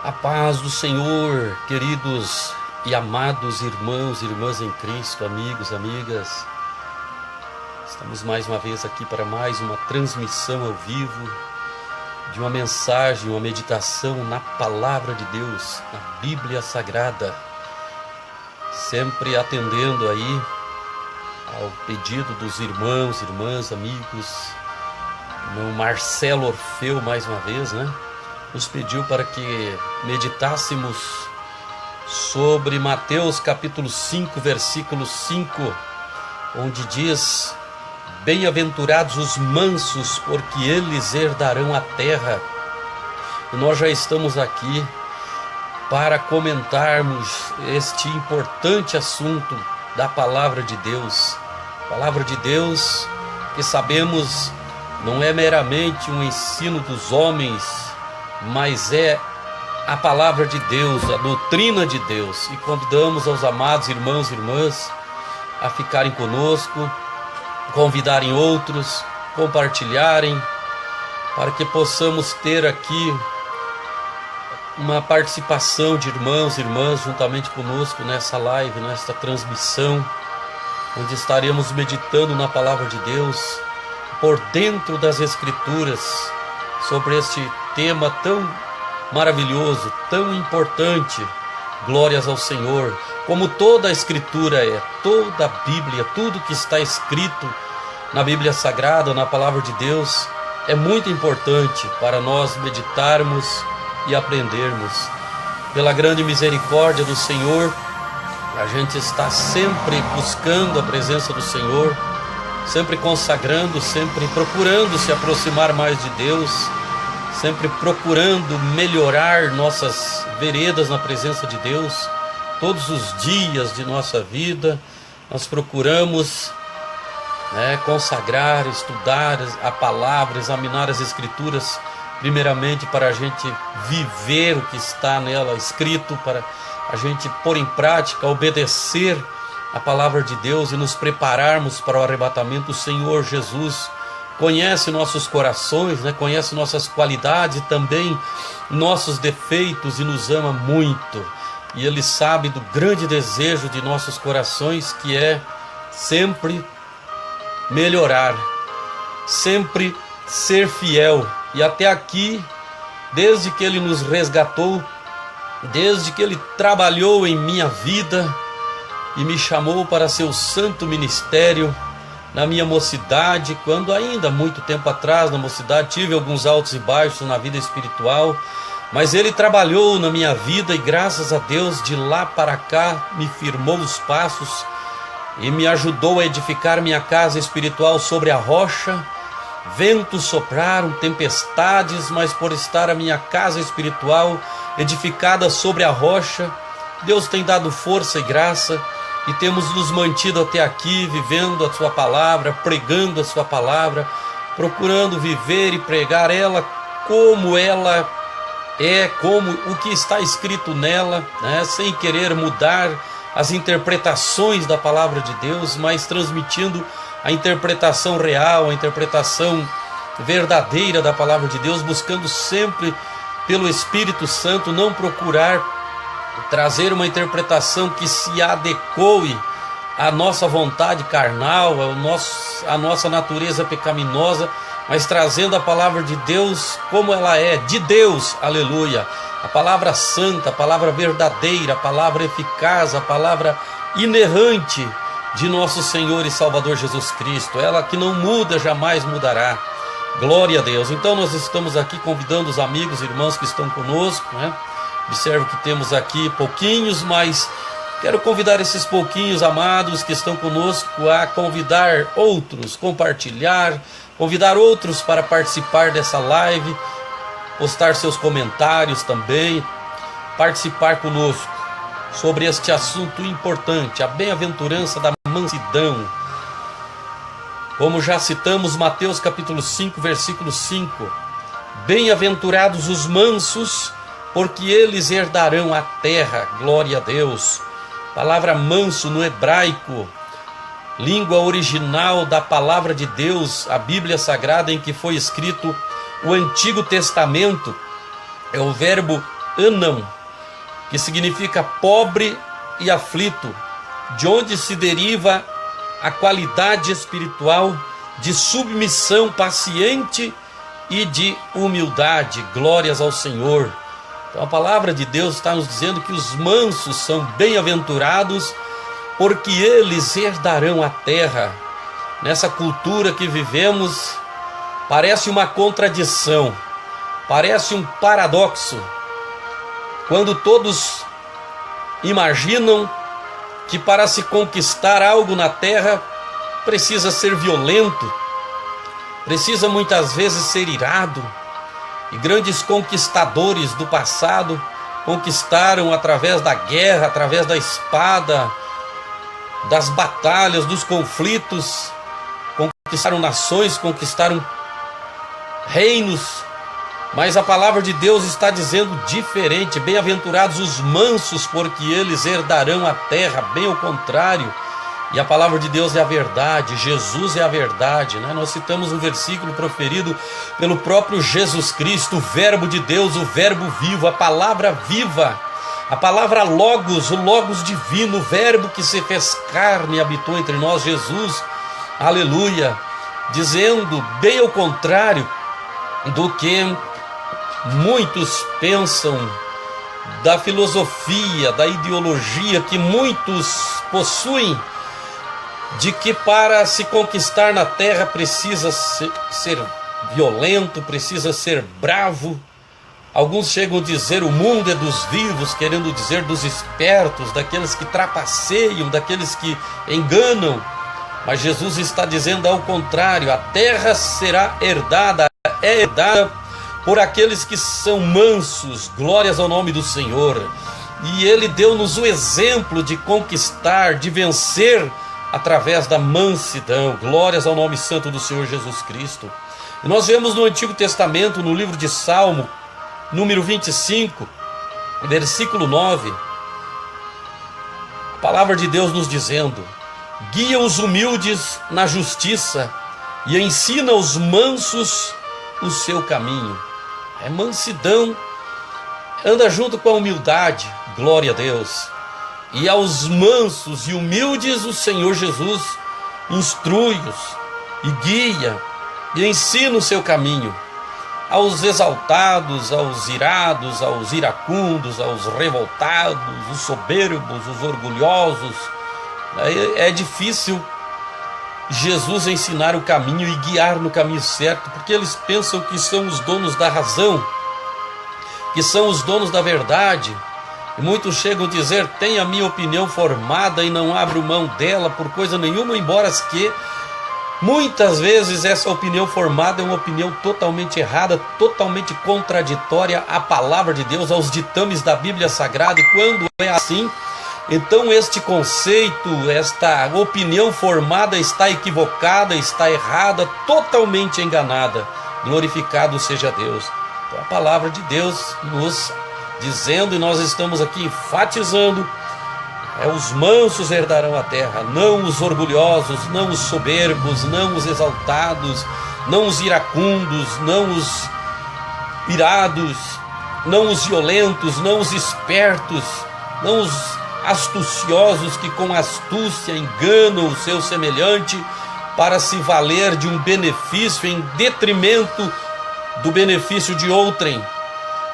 A paz do Senhor, queridos e amados irmãos e irmãs em Cristo, amigos, amigas. Estamos mais uma vez aqui para mais uma transmissão ao vivo de uma mensagem, uma meditação na Palavra de Deus, na Bíblia Sagrada. Sempre atendendo aí ao pedido dos irmãos, irmãs, amigos. O irmão Marcelo Orfeu, mais uma vez, nos pediu para que meditássemos sobre Mateus capítulo 5, versículo 5, onde diz: bem-aventurados os mansos, porque eles herdarão a terra. E nós já estamos aqui para comentarmos este importante assunto da Palavra de Deus. Palavra de Deus que sabemos não é meramente um ensino dos homens, mas é a Palavra de Deus, a doutrina de Deus. E convidamos aos amados irmãos e irmãs a ficarem conosco, convidarem outros, compartilharem, para que possamos ter aqui uma participação de irmãos e irmãs juntamente conosco nessa live, nesta transmissão, onde estaremos meditando na Palavra de Deus, por dentro das Escrituras, sobre este tema tão maravilhoso, tão importante. Glórias ao Senhor. Como toda a Escritura é, toda a Bíblia, tudo que está escrito na Bíblia Sagrada, na Palavra de Deus, é muito importante para nós meditarmos e aprendermos. Pela grande misericórdia do Senhor, a gente está sempre buscando a presença do Senhor, sempre consagrando, sempre procurando se aproximar mais de Deus, sempre procurando melhorar nossas veredas na presença de Deus. Todos os dias de nossa vida nós procuramos consagrar, estudar a palavra, examinar as Escrituras, primeiramente para a gente viver o que está nela escrito, para a gente pôr em prática, obedecer a palavra de Deus e nos prepararmos para o arrebatamento. O Senhor Jesus conhece nossos corações, conhece nossas qualidades e também nossos defeitos e nos ama muito. E Ele sabe do grande desejo de nossos corações, que é sempre melhorar, sempre ser fiel. E até aqui, desde que Ele nos resgatou, desde que Ele trabalhou em minha vida e me chamou para seu santo ministério, na minha mocidade, quando ainda muito tempo atrás, na mocidade, tive alguns altos e baixos na vida espiritual, mas Ele trabalhou na minha vida e graças a Deus, de lá para cá, me firmou os passos e me ajudou a edificar minha casa espiritual sobre a rocha. Ventos sopraram, tempestades, mas por estar a minha casa espiritual edificada sobre a rocha, Deus tem dado força e graça, e temos nos mantido até aqui, vivendo a sua palavra, pregando a sua palavra, procurando viver e pregar ela como ela é, como o que está escrito nela, sem querer mudar as interpretações da palavra de Deus, mas transmitindo a interpretação real, a interpretação verdadeira da palavra de Deus, buscando sempre pelo Espírito Santo não procurar trazer uma interpretação que se adeque à nossa vontade carnal, à nossa natureza pecaminosa, mas trazendo a palavra de Deus como ela é, de Deus, aleluia, a palavra santa, a palavra verdadeira, a palavra eficaz, a palavra inerrante de nosso Senhor e Salvador Jesus Cristo, ela que não muda, jamais mudará. Glória a Deus. Então nós estamos aqui convidando os amigos e irmãos que estão conosco, Observe que temos aqui pouquinhos, mas quero convidar esses pouquinhos amados que estão conosco a convidar outros, compartilhar, convidar outros para participar dessa live, postar seus comentários também, participar conosco sobre este assunto importante, a bem-aventurança da mansidão. Como já citamos, Mateus capítulo 5, versículo 5, bem-aventurados os mansos, porque eles herdarão a terra. Glória a Deus. Palavra manso no hebraico, língua original da palavra de Deus, a Bíblia Sagrada em que foi escrito o Antigo Testamento, é o verbo Anam, que significa pobre e aflito, de onde se deriva a qualidade espiritual de submissão paciente e de humildade. Glórias ao Senhor. Então a palavra de Deus está nos dizendo que os mansos são bem-aventurados, porque eles herdarão a terra. Nessa cultura que vivemos, parece uma contradição, parece um paradoxo, quando todos imaginam que para se conquistar algo na terra precisa ser violento, precisa muitas vezes ser irado. E grandes conquistadores do passado conquistaram através da guerra, através da espada, das batalhas, dos conflitos, conquistaram nações, conquistaram reinos. Mas a palavra de Deus está dizendo diferente. Bem-aventurados os mansos, porque eles herdarão a terra. Bem ao contrário. E a palavra de Deus é a verdade, Jesus é a verdade, né? Nós citamos um versículo proferido pelo próprio Jesus Cristo, o verbo de Deus, o verbo vivo, a palavra viva, a palavra logos, o logos divino, o verbo que se fez carne e habitou entre nós, Jesus, aleluia, dizendo bem ao contrário do que muitos pensam, da filosofia, da ideologia que muitos possuem, de que para se conquistar na terra precisa ser violento, precisa ser bravo. Alguns chegam a dizer o mundo é dos vivos, querendo dizer dos espertos, daqueles que trapaceiam, daqueles que enganam. Mas Jesus está dizendo ao contrário, a terra será herdada, é herdada por aqueles que são mansos. Glórias ao nome do Senhor. E Ele deu-nos o exemplo de conquistar, de vencer através da mansidão. Glórias ao nome santo do Senhor Jesus Cristo. E nós vemos no Antigo Testamento, no livro de Salmo, número 25, versículo 9, a palavra de Deus nos dizendo: guia os humildes na justiça e ensina os mansos o seu caminho. É mansidão, anda junto com a humildade. Glória a Deus. E aos mansos e humildes o Senhor Jesus instrui-os e guia e ensina o seu caminho. Aos exaltados, aos irados, aos iracundos, aos revoltados, os soberbos, os orgulhosos, é difícil Jesus ensinar o caminho e guiar no caminho certo, porque eles pensam que são os donos da razão, que são os donos da verdade. E muitos chegam a dizer: tenho a minha opinião formada e não abro mão dela por coisa nenhuma, embora que muitas vezes essa opinião formada é uma opinião totalmente errada, totalmente contraditória à palavra de Deus, aos ditames da Bíblia Sagrada. E quando é assim, então este conceito, esta opinião formada está equivocada, está errada, totalmente enganada. Glorificado seja Deus. Então a palavra de Deus nos dizendo, e nós estamos aqui enfatizando, os mansos herdarão a terra, não os orgulhosos, não os soberbos, não os exaltados, não os iracundos, não os irados, não os violentos, não os espertos, não os astuciosos que com astúcia enganam o seu semelhante para se valer de um benefício em detrimento do benefício de outrem.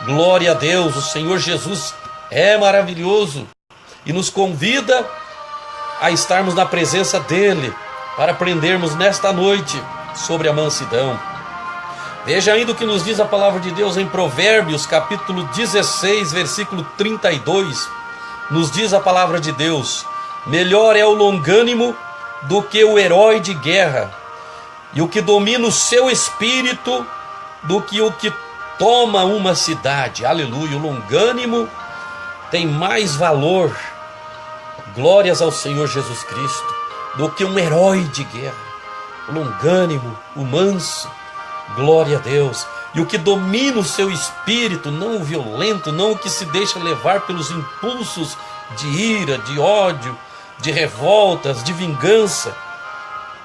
Glória a Deus, o Senhor Jesus é maravilhoso e nos convida a estarmos na presença dEle para aprendermos nesta noite sobre a mansidão. Veja ainda o que nos diz a palavra de Deus em Provérbios, capítulo 16, versículo 32. Nos diz a palavra de Deus: melhor é o longânimo do que o herói de guerra, e o que domina o seu espírito do que o que toma uma cidade. Aleluia, o longânimo tem mais valor, glórias ao Senhor Jesus Cristo, do que um herói de guerra. O longânimo, o manso, glória a Deus. E o que domina o seu espírito, não o violento, não o que se deixa levar pelos impulsos de ira, de ódio, de revoltas, de vingança.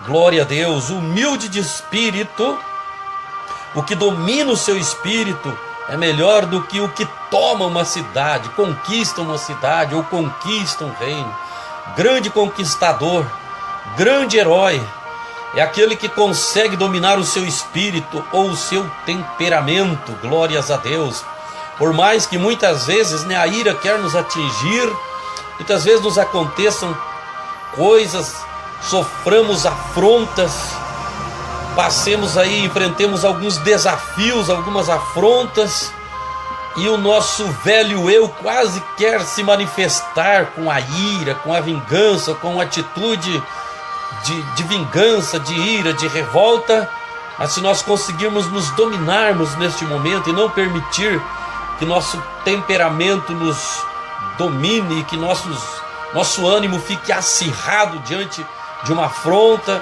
Glória a Deus. O humilde de espírito, o que domina o seu espírito, é melhor do que o que toma uma cidade, conquista uma cidade ou conquista um reino. Grande conquistador, grande herói, é aquele que consegue dominar o seu espírito ou o seu temperamento. Glórias a Deus. Por mais que muitas vezes a ira quer nos atingir, muitas vezes nos aconteçam coisas, soframos afrontas, passemos aí, enfrentemos alguns desafios, algumas afrontas, e o nosso velho eu quase quer se manifestar com a ira, com a vingança, com a atitude de vingança, de ira, de revolta. Mas se nós conseguirmos nos dominarmos neste momento e não permitir que nosso temperamento nos domine, que nosso ânimo fique acirrado diante de uma afronta,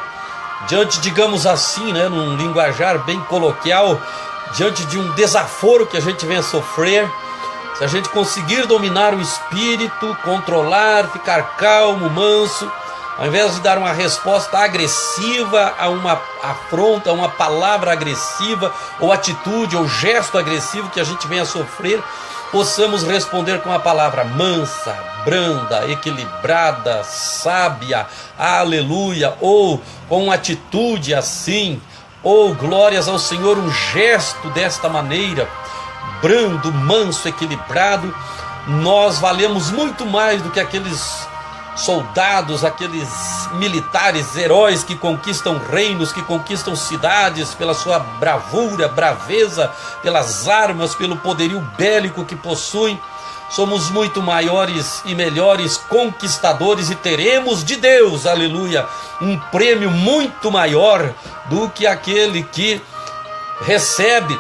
diante, digamos assim, num linguajar bem coloquial, diante de um desaforo que a gente venha sofrer, se a gente conseguir dominar o espírito, controlar, ficar calmo, manso, ao invés de dar uma resposta agressiva a uma afronta, a uma palavra agressiva, ou atitude, ou gesto agressivo que a gente venha sofrer, possamos responder com a palavra mansa, branda, equilibrada, sábia, aleluia, ou com uma atitude assim, ou glórias ao Senhor, um gesto desta maneira, brando, manso, equilibrado. Nós valemos muito mais do que aqueles soldados, aqueles militares, heróis que conquistam reinos, que conquistam cidades pela sua bravura, braveza, pelas armas, pelo poderio bélico que possuem. Somos muito maiores e melhores conquistadores e teremos de Deus, aleluia, um prêmio muito maior do que aquele que recebe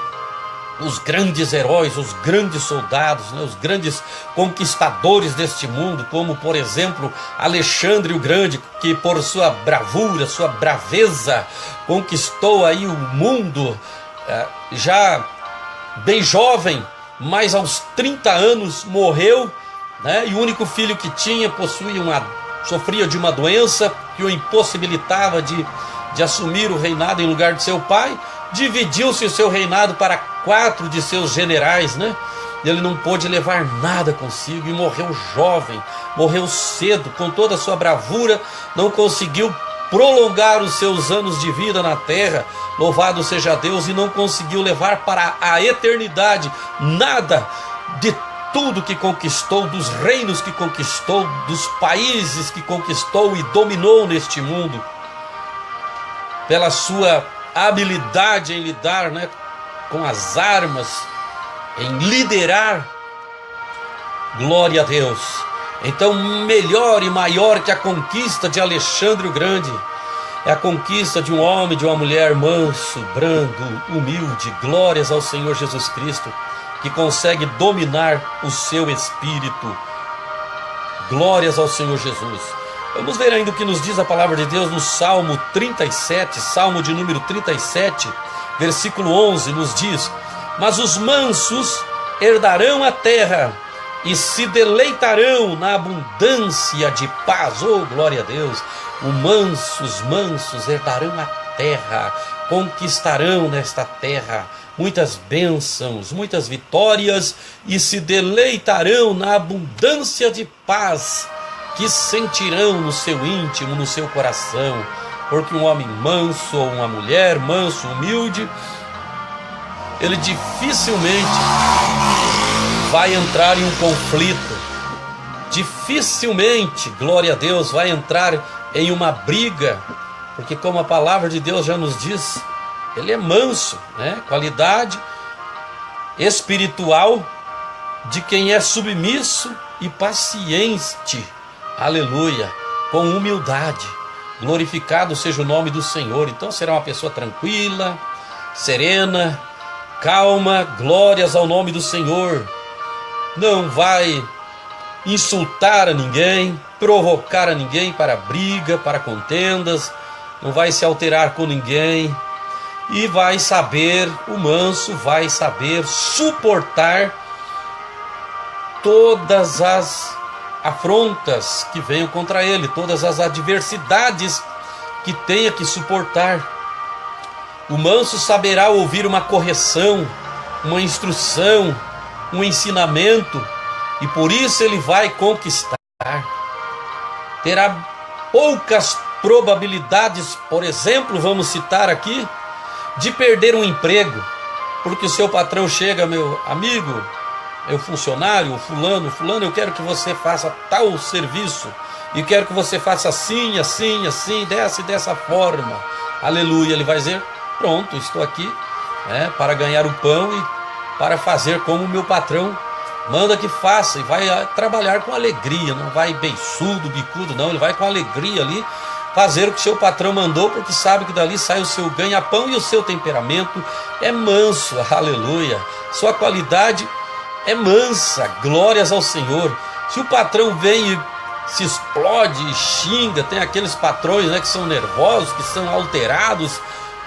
os grandes heróis, os grandes soldados, os grandes conquistadores deste mundo, como por exemplo Alexandre o Grande, que por sua bravura, sua braveza, conquistou aí o mundo, já bem jovem, mas aos 30 anos morreu, e o único filho que tinha sofria de uma doença que o impossibilitava de assumir o reinado em lugar de seu pai. Dividiu-se o seu reinado para 4 de seus generais, Ele não pôde levar nada consigo e morreu jovem, morreu cedo, com toda a sua bravura, não conseguiu prolongar os seus anos de vida na terra, louvado seja Deus, e não conseguiu levar para a eternidade nada de tudo que conquistou, dos reinos que conquistou, dos países que conquistou e dominou neste mundo, pela sua habilidade em lidar com as armas, em liderar. Glória a Deus. Então, melhor e maior que a conquista de Alexandre o Grande é a conquista de um homem, de uma mulher manso, brando, humilde. Glórias ao Senhor Jesus Cristo, que consegue dominar o seu espírito. Glórias ao Senhor Jesus. Vamos ver ainda o que nos diz a palavra de Deus no Salmo 37, Salmo de número 37, versículo 11, nos diz: mas os mansos herdarão a terra e se deleitarão na abundância de paz. Oh, glória a Deus! Os mansos herdarão a terra, conquistarão nesta terra muitas bênçãos, muitas vitórias, e se deleitarão na abundância de paz que sentirão no seu íntimo, no seu coração. Porque um homem manso ou uma mulher manso, humilde, ele dificilmente vai entrar em um conflito, dificilmente, glória a Deus, vai entrar em uma briga, porque como a palavra de Deus já nos diz, ele é manso, qualidade espiritual de quem é submisso e paciente, aleluia, com humildade. Glorificado seja o nome do Senhor. Então será uma pessoa tranquila, serena, calma. Glórias ao nome do Senhor. Não vai insultar a ninguém, provocar a ninguém para briga, para contendas, não vai se alterar com ninguém, e vai saber, o manso vai saber suportar todas as afrontas que venham contra ele, todas as adversidades que tenha que suportar. O manso saberá ouvir uma correção, uma instrução, um ensinamento, e por isso ele vai conquistar. Terá poucas probabilidades, por exemplo, vamos citar aqui, de perder um emprego, porque o seu patrão chega: meu amigo, meu funcionário, fulano, eu quero que você faça tal serviço, e quero que você faça assim, assim, assim, dessa forma. Aleluia. Ele vai dizer: pronto, estou aqui para ganhar o pão e para fazer como o meu patrão manda que faça, e vai trabalhar com alegria, não vai beiçudo, bicudo, não, ele vai com alegria ali fazer o que seu patrão mandou, porque sabe que dali sai o seu ganha-pão, e o seu temperamento é manso. Aleluia. Sua qualidade é mansa. Glórias ao Senhor. Se o patrão vem e se explode e xinga, tem aqueles patrões que são nervosos, que são alterados,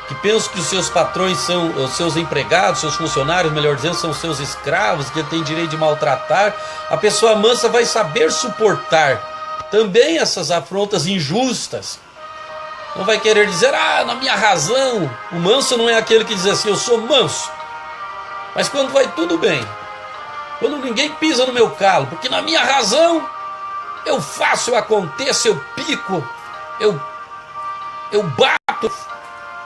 que pensam que os seus patrões são os seus empregados, seus funcionários, melhor dizendo, são os seus escravos, que ele tem direito de maltratar. A pessoa mansa vai saber suportar também essas afrontas injustas. Não vai querer dizer: na minha razão. O manso não é aquele que diz assim: eu sou manso, mas quando vai tudo bem, quando ninguém pisa no meu calo, porque na minha razão eu faço, eu aconteço, eu pico, eu bato,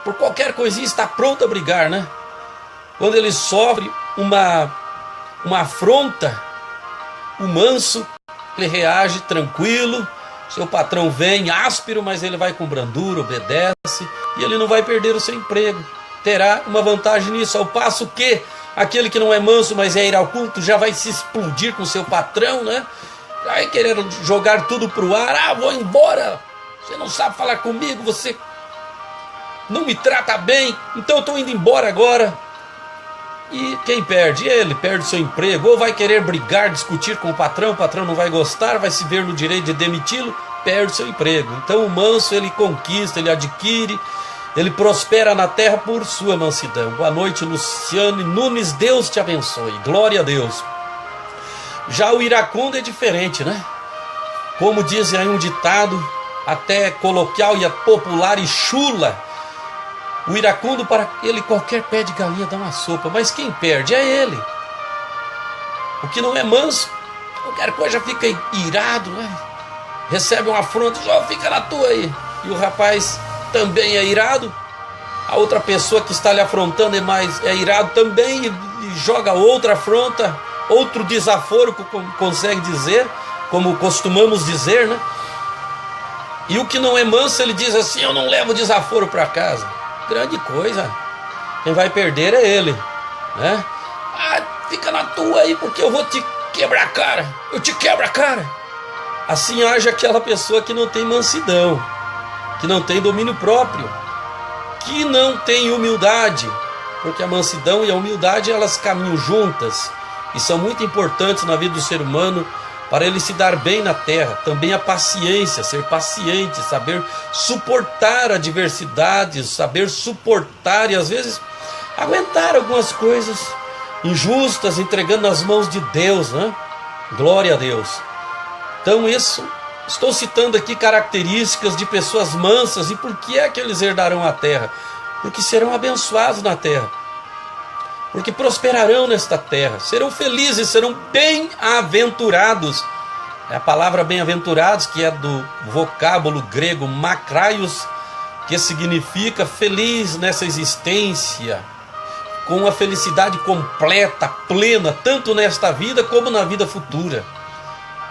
por qualquer coisinha está pronto a brigar, né? Quando ele sofre uma afronta, o manso, ele reage tranquilo. Seu patrão vem áspero, mas ele vai com brandura, obedece, e ele não vai perder o seu emprego. Terá uma vantagem nisso, ao passo que aquele que não é manso, mas é iracundo, já vai se explodir com seu patrão, né? Vai querer jogar tudo pro ar. Vou embora, você não sabe falar comigo, você não me trata bem, então eu estou indo embora agora. E quem perde? Ele perde seu emprego, ou vai querer brigar, discutir com o patrão não vai gostar, vai se ver no direito de demiti-lo, perde seu emprego. Então o manso, ele conquista, ele adquire, ele prospera na terra por sua mansidão. Boa noite, Luciane Nunes, Deus te abençoe, glória a Deus. Já o iracundo é diferente, né? Como dizem aí um ditado, até coloquial e popular e chula: o iracundo, para ele qualquer pé de galinha dá uma sopa, mas quem perde é ele. O que não é manso, qualquer coisa fica irado, né? Recebe uma afronta, fica na tua aí. E o rapaz também é irado. A outra pessoa que está lhe afrontando é irado também, e joga outra afronta, outro desaforo, como consegue dizer, como costumamos dizer, né? E o que não é manso, ele diz assim: eu não levo desaforo para casa. Grande coisa. Quem vai perder é ele, né? Fica na tua aí, porque eu vou te quebrar a cara. Eu te quebro a cara. Assim age aquela pessoa que não tem mansidão, que não tem domínio próprio, que não tem humildade, porque a mansidão e a humildade, elas caminham juntas e são muito importantes na vida do ser humano, para ele se dar bem na terra. Também a paciência, ser paciente, saber suportar adversidades, saber suportar e às vezes aguentar algumas coisas injustas, entregando nas mãos de Deus, né? Glória a Deus. Então estou citando aqui características de pessoas mansas. E por que é que eles herdarão a terra? Porque serão abençoados na terra, porque prosperarão nesta terra, serão felizes, serão bem-aventurados. É a palavra bem-aventurados, que é do vocábulo grego makraios, que significa feliz nessa existência, com uma felicidade completa, plena, tanto nesta vida como na vida futura.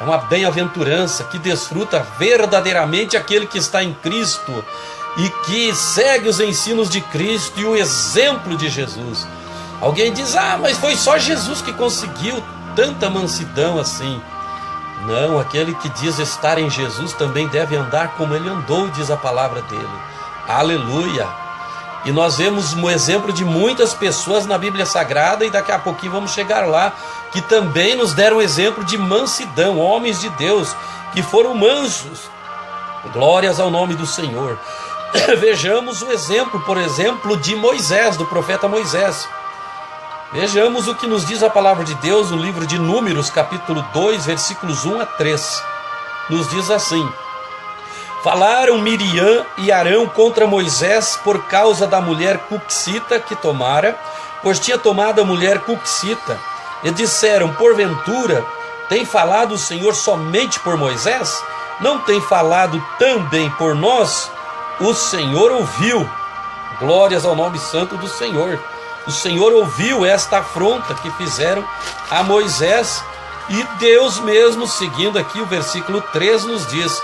É uma bem-aventurança que desfruta verdadeiramente aquele que está em Cristo e que segue os ensinos de Cristo e o exemplo de Jesus. Alguém diz: mas foi só Jesus que conseguiu tanta mansidão assim. Não, aquele que diz estar em Jesus também deve andar como ele andou, diz a palavra dele. Aleluia! E nós vemos um exemplo de muitas pessoas na Bíblia Sagrada, e daqui a pouquinho vamos chegar lá, que também nos deram exemplo de mansidão, homens de Deus que foram mansos. Glórias ao nome do Senhor. Vejamos o exemplo, por exemplo, de Moisés, do profeta Moisés. Vejamos o que nos diz a palavra de Deus no livro de Números, capítulo 2, versículos 1 a 3. Nos diz assim: falaram Miriam e Arão contra Moisés por causa da mulher cuxita que tomara, pois tinha tomado a mulher cuxita. E disseram: porventura tem falado o Senhor somente por Moisés? Não tem falado também por nós? O Senhor ouviu. Glórias ao nome santo do Senhor. O Senhor ouviu esta afronta que fizeram a Moisés. E Deus mesmo, seguindo aqui o versículo 3, nos diz: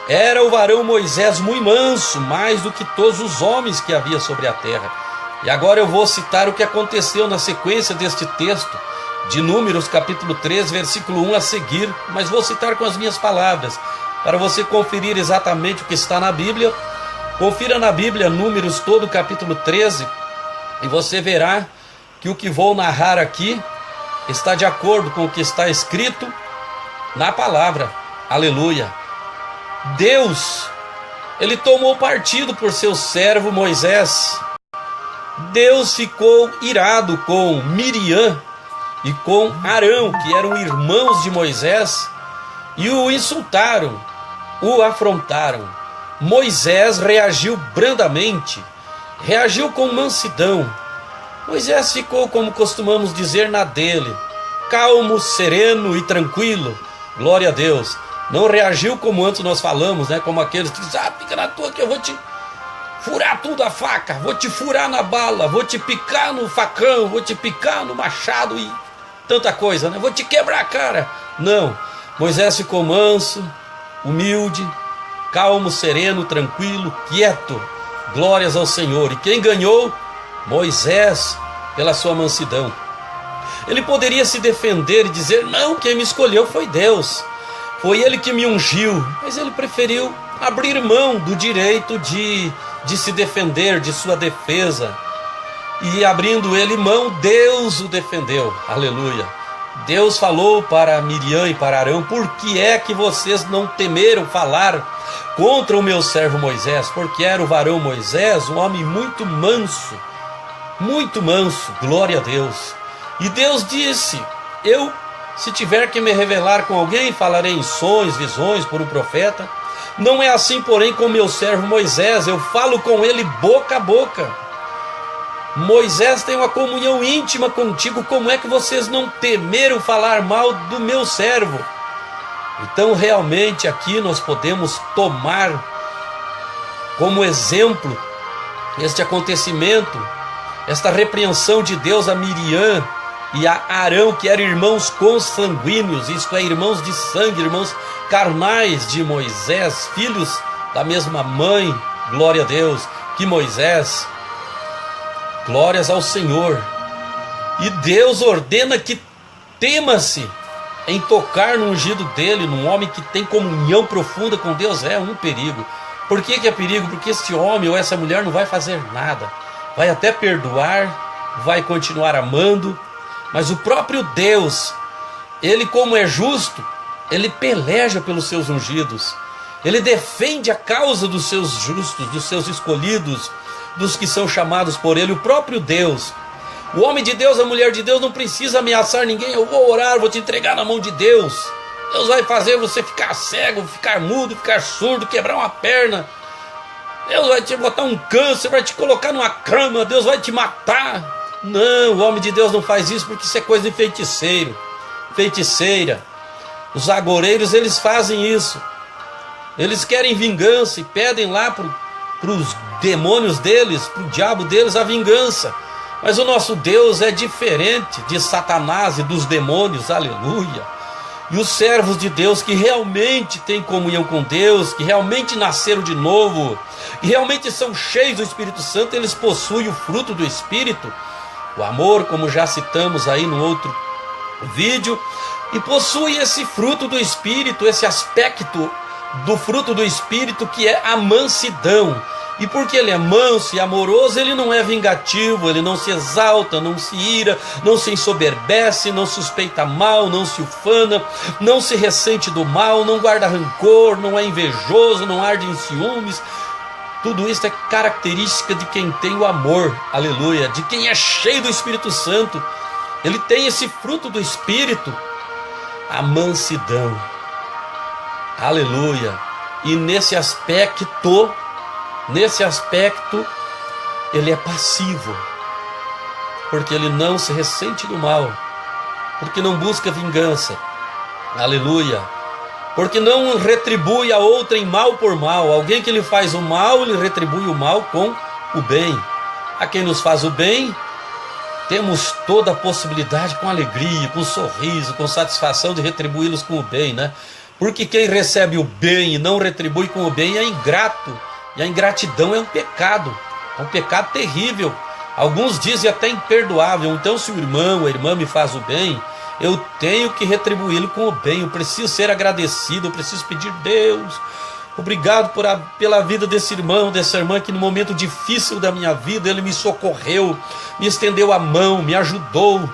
era o varão Moisés muito manso, mais do que todos os homens que havia sobre a terra. E agora eu vou citar o que aconteceu na sequência deste texto, de Números capítulo 3, versículo 1 a seguir, mas vou citar com as minhas palavras, para você conferir exatamente o que está na Bíblia. Confira na Bíblia, Números todo capítulo 13, e você verá que o que vou narrar aqui está de acordo com o que está escrito na palavra. Aleluia! Deus, ele tomou partido por seu servo Moisés. Deus ficou irado com Miriam e com Arão, que eram irmãos de Moisés, e o insultaram, o afrontaram. Moisés reagiu brandamente, reagiu com mansidão. Moisés ficou, como costumamos dizer, na dele, calmo, sereno e tranquilo. Glória a Deus. Não reagiu como antes nós falamos, né? Como aqueles que dizem: fica na tua que eu vou te furar tudo a faca, vou te furar na bala, vou te picar no facão, vou te picar no machado e tanta coisa, né? Vou te quebrar a cara. Não, Moisés ficou manso, humilde, calmo, sereno, tranquilo, quieto. Glórias ao Senhor. E quem ganhou? Moisés, pela sua mansidão. Ele poderia se defender e dizer: não, quem me escolheu foi Deus, foi Ele que me ungiu. Mas ele preferiu abrir mão do direito de se defender, de sua defesa. E abrindo ele mão, Deus o defendeu. Aleluia. Deus falou para Miriam e para Arão: por que é que vocês não temeram falar contra o meu servo Moisés? Porque era o varão Moisés um homem muito manso, glória a Deus. E Deus disse: eu, se tiver que me revelar com alguém, falarei em sonhos, visões, por um profeta. Não é assim, porém, com meu servo Moisés, eu falo com ele boca a boca. Moisés tem uma comunhão íntima contigo, como é que vocês não temeram falar mal do meu servo? Então realmente aqui nós podemos tomar como exemplo este acontecimento, esta repreensão de Deus a Miriam e a Arão, que eram irmãos consanguíneos, isto é, irmãos de sangue, irmãos carnais de Moisés, filhos da mesma mãe. Glória a Deus, que Moisés. Glórias ao Senhor. E Deus ordena que tema-se em tocar no ungido dele, num homem que tem comunhão profunda com Deus. É um perigo. Por que é perigo? Porque esse homem ou essa mulher não vai fazer nada, vai até perdoar, vai continuar amando, mas o próprio Deus, ele, como é justo, ele peleja pelos seus ungidos, ele defende a causa dos seus justos, dos seus escolhidos, dos que são chamados por ele. O próprio Deus, o homem de Deus, a mulher de Deus não precisa ameaçar ninguém: eu vou orar, vou te entregar na mão de Deus, Deus vai fazer você ficar cego, ficar mudo, ficar surdo, quebrar uma perna, Deus vai te botar um câncer, vai te colocar numa cama, Deus vai te matar. Não, o homem de Deus não faz isso, porque isso é coisa de feiticeiro, feiticeira. Os agoreiros, eles fazem isso, eles querem vingança e pedem lá para os demônios deles, para o diabo deles, a vingança. Mas o nosso Deus é diferente de Satanás e dos demônios. Aleluia. E os servos de Deus que realmente têm comunhão com Deus, que realmente nasceram de novo, que realmente são cheios do Espírito Santo, eles possuem o fruto do Espírito, o amor, como já citamos aí no outro vídeo, e possui esse fruto do Espírito, esse aspecto do fruto do Espírito, que é a mansidão. E porque ele é manso e amoroso, ele não é vingativo, ele não se exalta, não se ira, não se ensoberbece, não suspeita mal, não se ufana, não se ressente do mal, não guarda rancor, não é invejoso, não arde em ciúmes. Tudo isso é característica de quem tem o amor, aleluia, de quem é cheio do Espírito Santo. Ele tem esse fruto do Espírito, a mansidão, aleluia. E nesse aspecto, ele é passivo, porque ele não se ressente do mal, porque não busca vingança, aleluia, porque não retribui a outrem mal por mal. Alguém que lhe faz o mal, ele retribui o mal com o bem. A quem nos faz o bem, temos toda a possibilidade, com alegria, com sorriso, com satisfação, de retribuí-los com o bem, né? Porque quem recebe o bem e não retribui com o bem é ingrato, e a ingratidão é um pecado terrível. Alguns dizem até imperdoável. Então, se o irmão, a irmã me faz o bem, eu tenho que retribuí-lo com o bem. Eu preciso ser agradecido, eu preciso pedir: Deus, obrigado pela vida desse irmão, dessa irmã, que no momento difícil da minha vida ele me socorreu, me estendeu a mão, me ajudou,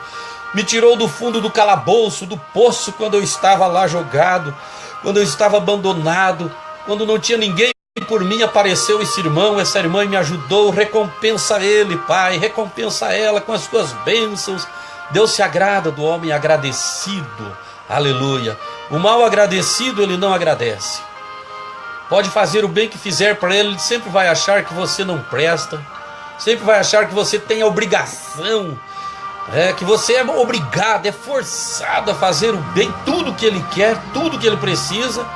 me tirou do fundo do calabouço, do poço, quando eu estava lá jogado, quando eu estava abandonado, quando não tinha ninguém por mim. Apareceu esse irmão, essa irmã, e me ajudou. Recompensa ele, Pai, recompensa ela com as tuas bênçãos. Deus se agrada do homem agradecido, aleluia. O mal agradecido, ele não agradece. Pode fazer o bem que fizer para ele, ele sempre vai achar que você não presta, sempre vai achar que você tem a obrigação, que você é obrigado, é forçado a fazer o bem, tudo que ele quer, tudo que ele precisa,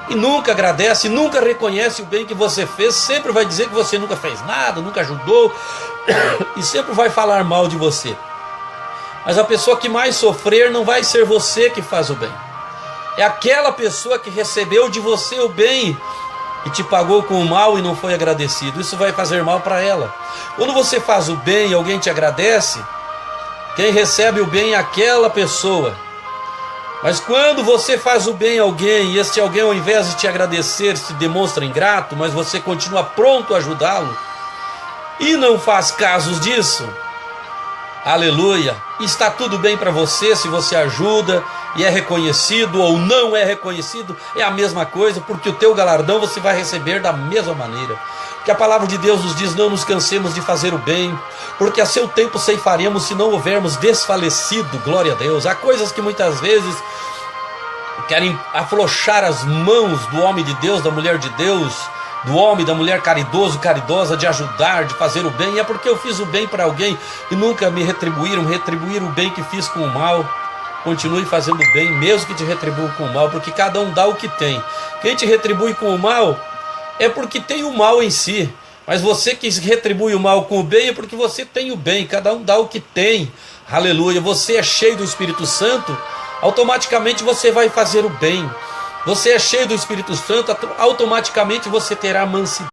e nunca agradece, nunca reconhece o bem que você fez, sempre vai dizer que você nunca fez nada, nunca ajudou, e sempre vai falar mal de você. Mas a pessoa que mais sofrer não vai ser você que faz o bem, é aquela pessoa que recebeu de você o bem e te pagou com o mal e não foi agradecido. Isso vai fazer mal para ela. Quando você faz o bem e alguém te agradece, quem recebe o bem é aquela pessoa. Mas quando você faz o bem a alguém e este alguém, ao invés de te agradecer, se demonstra ingrato, mas você continua pronto a ajudá-lo e não faz casos disso, aleluia, está tudo bem para você. Se você ajuda e é reconhecido ou não é reconhecido, é a mesma coisa, porque o teu galardão você vai receber da mesma maneira. Que a palavra de Deus nos diz: não nos cansemos de fazer o bem, porque a seu tempo ceifaremos, se não houvermos desfalecido. Glória a Deus. Há coisas que muitas vezes querem afrouxar as mãos do homem de Deus, da mulher de Deus, do homem, da mulher caridoso, caridosa, de ajudar, de fazer o bem. É porque eu fiz o bem para alguém e nunca me retribuíram o bem que fiz com o mal. Continue fazendo o bem, mesmo que te retribua com o mal, porque cada um dá o que tem. Quem te retribui com o mal é porque tem o mal em si, mas você que retribui o mal com o bem é porque você tem o bem. Cada um dá o que tem, aleluia. Você é cheio do Espírito Santo, automaticamente você vai fazer o bem. Você é cheio do Espírito Santo, automaticamente você terá mansidão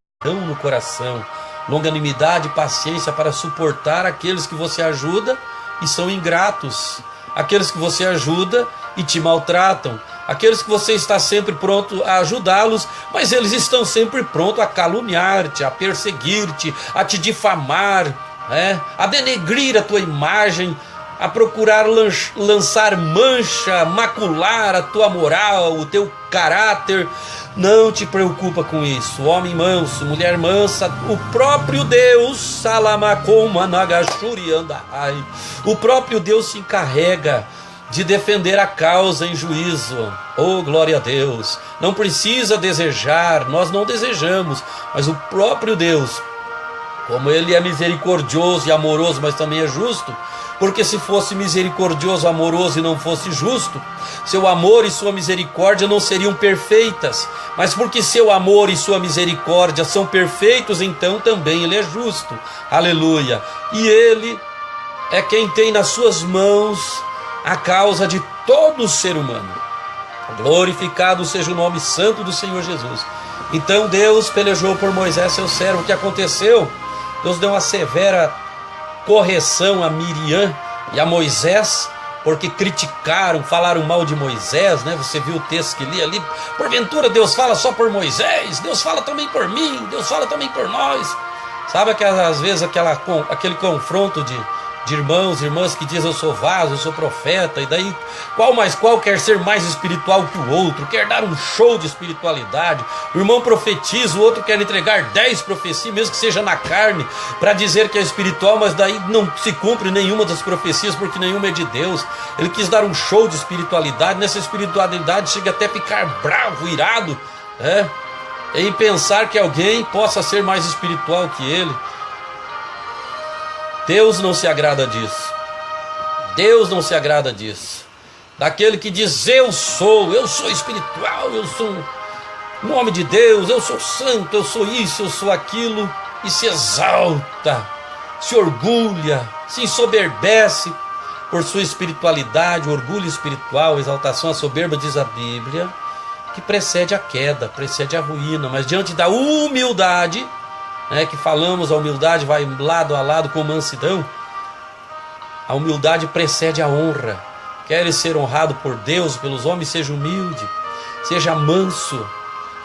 no coração, longanimidade e paciência para suportar aqueles que você ajuda e são ingratos, aqueles que você ajuda e te maltratam, aqueles que você está sempre pronto a ajudá-los, mas eles estão sempre prontos a caluniar-te, a perseguir-te, a te difamar, a denegrir a tua imagem, a procurar lançar mancha, macular a tua moral, o teu caráter. Não te preocupa com isso, homem manso, mulher mansa. O próprio Deus, Salamacoma Nagashuri Andai, o próprio Deus se encarrega de defender a causa em juízo. Oh, glória a Deus. Não precisa desejar, nós não desejamos, mas o próprio Deus, como Ele é misericordioso e amoroso, mas também é justo, porque se fosse misericordioso, amoroso e não fosse justo, seu amor e sua misericórdia não seriam perfeitas, mas porque seu amor e sua misericórdia são perfeitos, então também Ele é justo, aleluia. E Ele é quem tem nas suas mãos a causa de todo ser humano. Glorificado seja o nome santo do Senhor Jesus. Então Deus pelejou por Moisés, seu servo. O que aconteceu? Deus deu uma severa correção a Miriam e a Moisés, porque criticaram, falaram mal de Moisés, né? Você viu o texto que li ali. Porventura Deus fala só por Moisés? Deus fala também por mim, Deus fala também por nós. Sabe que às vezes aquele confronto de irmãos e irmãs que dizem: eu sou vaso, eu sou profeta, e daí qual quer ser mais espiritual que o outro, quer dar um show de espiritualidade. O irmão profetiza, o outro quer entregar 10 profecias, mesmo que seja na carne, para dizer que é espiritual, mas daí não se cumpre nenhuma das profecias, porque nenhuma é de Deus. Ele quis dar um show de espiritualidade. Nessa espiritualidade chega até a ficar bravo, irado, em pensar que alguém possa ser mais espiritual que ele. Deus não se agrada disso. Deus não se agrada disso. Daquele que diz: eu sou espiritual, eu sou um homem de Deus, eu sou santo, eu sou isso, eu sou aquilo, e se exalta, se orgulha, se ensoberbece por sua espiritualidade, orgulho espiritual, exaltação, a soberba, diz a Bíblia, que precede a queda, precede a ruína. Mas diante da humildade, que falamos, a humildade vai lado a lado com mansidão. A humildade precede a honra. Queres ser honrado por Deus, pelos homens, seja humilde, seja manso.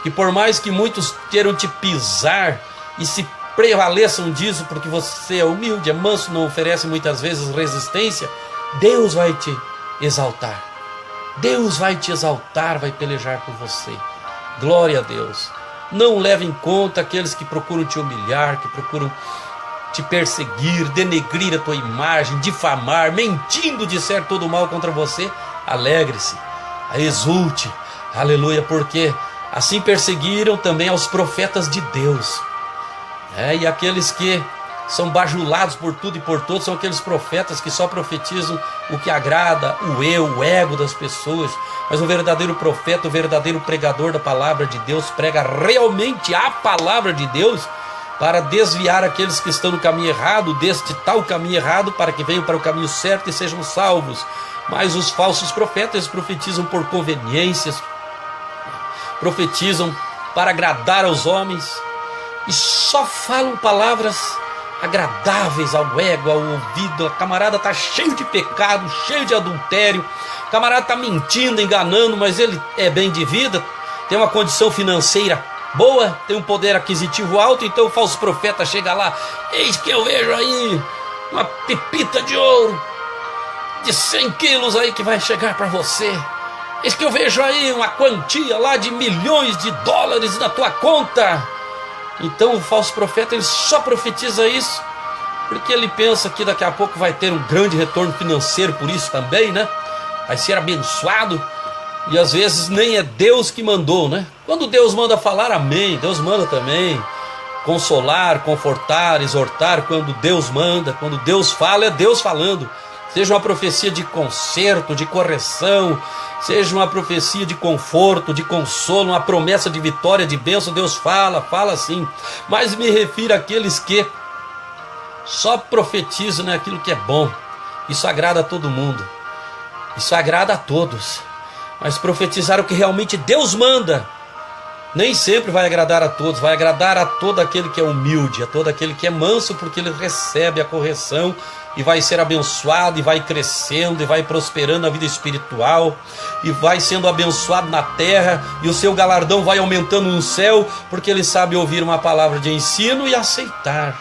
Que por mais que muitos queiram te pisar e se prevaleçam disso, porque você é humilde, é manso, não oferece muitas vezes resistência, Deus vai te exaltar. Deus vai te exaltar, vai pelejar por você. Glória a Deus. Não leve em conta aqueles que procuram te humilhar, que procuram te perseguir, denegrir a tua imagem, difamar, mentindo, disser todo mal contra você. Alegre-se, exulte, aleluia, porque assim perseguiram também aos profetas de Deus. E aqueles que são bajulados por tudo e por todos são aqueles profetas que só profetizam o que agrada o ego das pessoas. Mas o verdadeiro profeta, o verdadeiro pregador da palavra de Deus, prega realmente a palavra de Deus para desviar aqueles que estão no caminho errado deste tal caminho errado, para que venham para o caminho certo e sejam salvos. Mas os falsos profetas profetizam por conveniências, profetizam para agradar aos homens e só falam palavras agradáveis ao ego, ao ouvido. A camarada está cheio de pecado, cheio de adultério, o camarada está mentindo, enganando, mas ele é bem de vida, tem uma condição financeira boa, tem um poder aquisitivo alto. Então o falso profeta chega lá: eis que eu vejo aí uma pepita de ouro de 100 quilos aí que vai chegar para você. Eis que eu vejo aí uma quantia lá de milhões de dólares na tua conta. Então o falso profeta, ele só profetiza isso porque ele pensa que daqui a pouco vai ter um grande retorno financeiro por isso também, vai ser abençoado. E às vezes nem é Deus que mandou, Quando Deus manda falar, amém, Deus manda também consolar, confortar, exortar. Quando Deus manda, quando Deus fala, é Deus falando. Seja uma profecia de conserto, de correção, seja uma profecia de conforto, de consolo, uma promessa de vitória, de bênção, Deus fala sim. Mas me refiro àqueles que só profetizam aquilo que é bom. Isso agrada a todo mundo, isso agrada a todos. Mas profetizar o que realmente Deus manda nem sempre vai agradar a todos. Vai agradar a todo aquele que é humilde, a todo aquele que é manso, porque ele recebe a correção e vai ser abençoado, e vai crescendo, e vai prosperando na vida espiritual, e vai sendo abençoado na terra, e o seu galardão vai aumentando no céu, porque ele sabe ouvir uma palavra de ensino e aceitar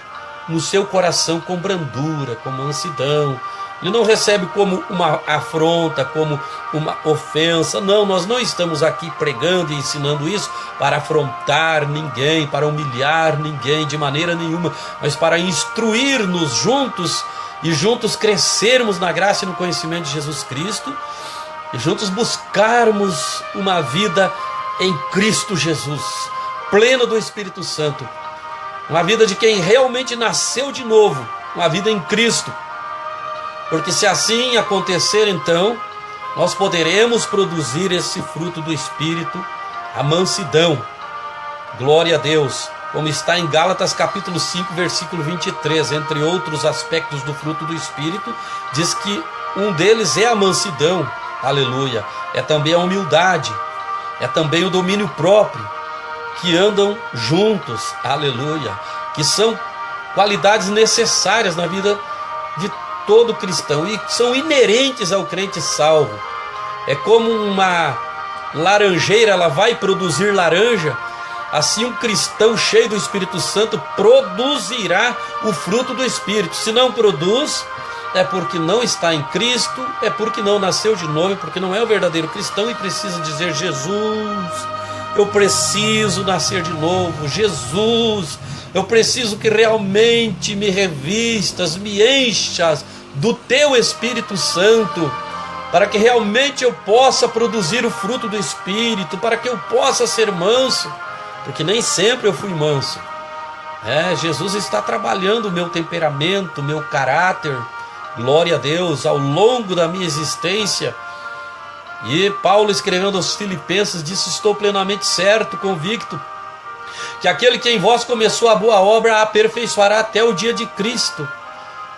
no seu coração com brandura, com mansidão. Ele não recebe como uma afronta, como uma ofensa. Não, nós não estamos aqui pregando e ensinando isso para afrontar ninguém, para humilhar ninguém de maneira nenhuma, mas para instruir-nos juntos e juntos crescermos na graça e no conhecimento de Jesus Cristo, e juntos buscarmos uma vida em Cristo Jesus, plena do Espírito Santo, uma vida de quem realmente nasceu de novo, uma vida em Cristo. Porque se assim acontecer, então nós poderemos produzir esse fruto do Espírito, a mansidão. Glória a Deus, como está em Gálatas capítulo 5, versículo 23, entre outros aspectos do fruto do Espírito, diz que um deles é a mansidão, aleluia, é também a humildade, é também o domínio próprio, que andam juntos, aleluia, que são qualidades necessárias na vida de todo cristão e são inerentes ao crente salvo. É como uma laranjeira, ela vai produzir laranja, assim um cristão cheio do Espírito Santo produzirá o fruto do Espírito. Se não produz, é porque não está em Cristo, é porque não nasceu de novo, é porque não é o verdadeiro cristão e precisa dizer: Jesus, eu preciso nascer de novo. Jesus, eu preciso que realmente me revistas, me enchas do teu Espírito Santo, para que realmente eu possa produzir o fruto do Espírito, para que eu possa ser manso, porque nem sempre eu fui manso. Jesus está trabalhando o meu temperamento, o meu caráter, glória a Deus, ao longo da minha existência. E Paulo, escrevendo aos Filipenses, disse: estou plenamente certo, convicto, que aquele que em vós começou a boa obra a aperfeiçoará até o dia de Cristo.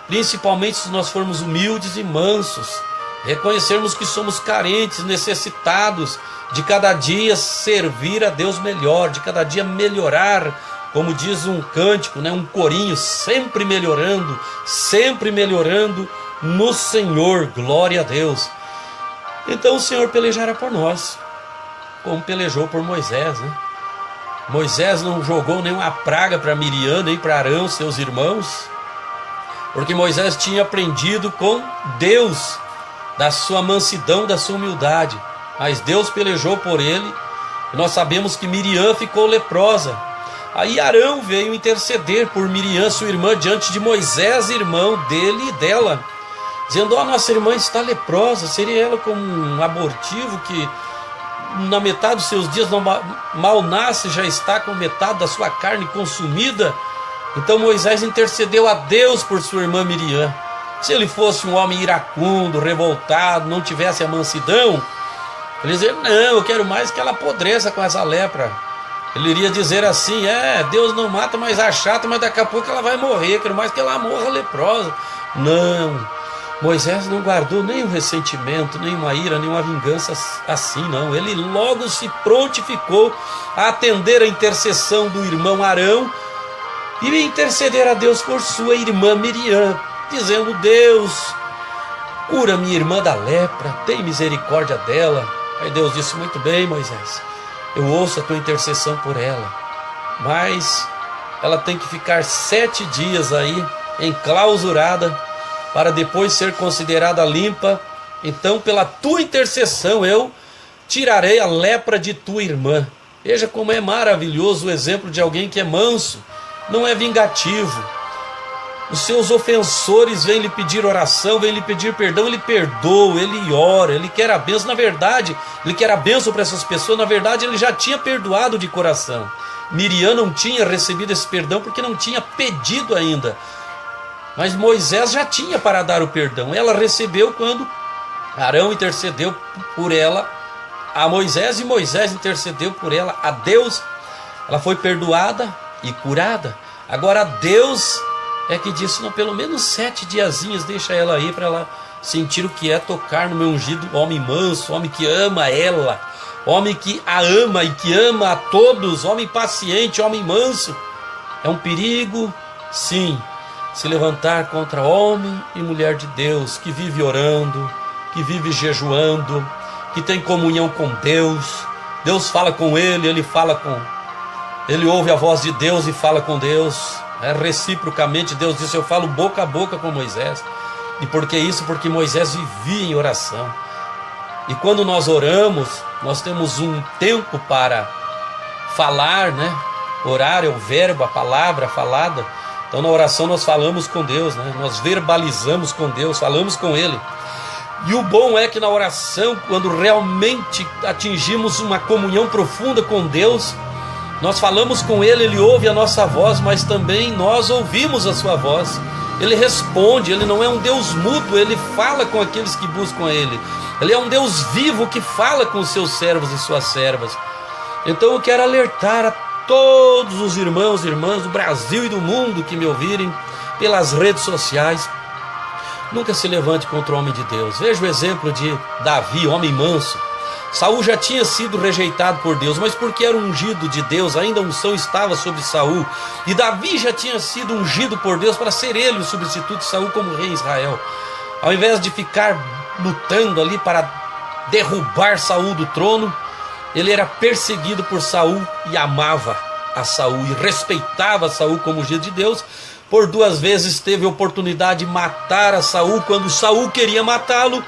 Principalmente se nós formos humildes e mansos, reconhecermos que somos carentes, necessitados, de cada dia servir a Deus melhor, de cada dia melhorar, como diz um cântico, um corinho, sempre melhorando no Senhor, glória a Deus. Então o Senhor pelejará por nós, como pelejou por Moisés, Moisés não jogou nenhuma praga para Miriam, nem para Arão, seus irmãos, porque Moisés tinha aprendido com Deus, da sua mansidão, da sua humildade. Mas Deus pelejou por ele, e nós sabemos que Miriam ficou leprosa. Aí Arão veio interceder por Miriam, sua irmã, diante de Moisés, irmão dele e dela, dizendo: nossa irmã está leprosa. Seria ela como um abortivo que na metade dos seus dias mal nasce, já está com metade da sua carne consumida? Então Moisés intercedeu a Deus por sua irmã Miriam. Se ele fosse um homem iracundo, revoltado, não tivesse a mansidão, ele dizia: não, eu quero mais que ela apodreça com essa lepra. Ele iria dizer assim: Deus não mata, mas achata, mas daqui a pouco ela vai morrer, quero mais que ela morra leprosa. Não, Moisés não guardou nem um ressentimento, nem uma ira, nem uma vingança assim, não. Ele logo se prontificou a atender a intercessão do irmão Arão e interceder a Deus por sua irmã Miriam, dizendo: Deus, cura minha irmã da lepra, tem misericórdia dela. Aí Deus disse: muito bem, Moisés, eu ouço a tua intercessão por ela, mas ela tem que ficar 7 dias aí enclausurada, para depois ser considerada limpa. Então pela tua intercessão eu tirarei a lepra de tua irmã. Veja como é maravilhoso o exemplo de alguém que é manso, não é vingativo. Os seus ofensores vêm lhe pedir oração, vêm lhe pedir perdão, ele perdoa, ele ora, ele quer a bênção. Na verdade, ele quer a bênção para essas pessoas. Na verdade, ele já tinha perdoado de coração. Miriam não tinha recebido esse perdão porque não tinha pedido ainda, mas Moisés já tinha para dar o perdão. Ela recebeu quando Arão intercedeu por ela a Moisés, e Moisés intercedeu por ela a Deus. Ela foi perdoada e curada. Agora Deus é que disse: não, pelo menos 7 diazinhos deixa ela aí, para ela sentir o que é tocar no meu ungido. Homem manso, homem que ama ela, homem que a ama e que ama a todos, homem paciente, homem manso. É um perigo, sim, se levantar contra homem e mulher de Deus, que vive orando, que vive jejuando, que tem comunhão com Deus. Deus fala com ele, ele ouve a voz de Deus e fala com Deus. Reciprocamente, Deus disse: eu falo boca a boca com Moisés. E por que isso? Porque Moisés vivia em oração. E quando nós oramos, nós temos um tempo para falar, Orar é o verbo, a palavra falada. Então na oração nós falamos com Deus, Nós verbalizamos com Deus, falamos com Ele. E o bom é que na oração, quando realmente atingimos uma comunhão profunda com Deus, nós falamos com Ele, Ele ouve a nossa voz, mas também nós ouvimos a sua voz. Ele responde, Ele não é um Deus mudo, Ele fala com aqueles que buscam Ele. Ele é um Deus vivo que fala com os seus servos e suas servas. Então eu quero alertar a todos os irmãos e irmãs do Brasil e do mundo que me ouvirem pelas redes sociais: nunca se levante contra o homem de Deus. Veja o exemplo de Davi, homem manso. Saul já tinha sido rejeitado por Deus, mas porque era ungido de Deus, ainda a unção estava sobre Saul. E Davi já tinha sido ungido por Deus para ser ele o substituto de Saul como rei em Israel. Ao invés de ficar lutando ali para derrubar Saul do trono, ele era perseguido por Saul e amava a Saul e respeitava Saul como ungido de Deus. Por 2 vezes teve a oportunidade de matar a Saul. Quando Saul queria matá-lo,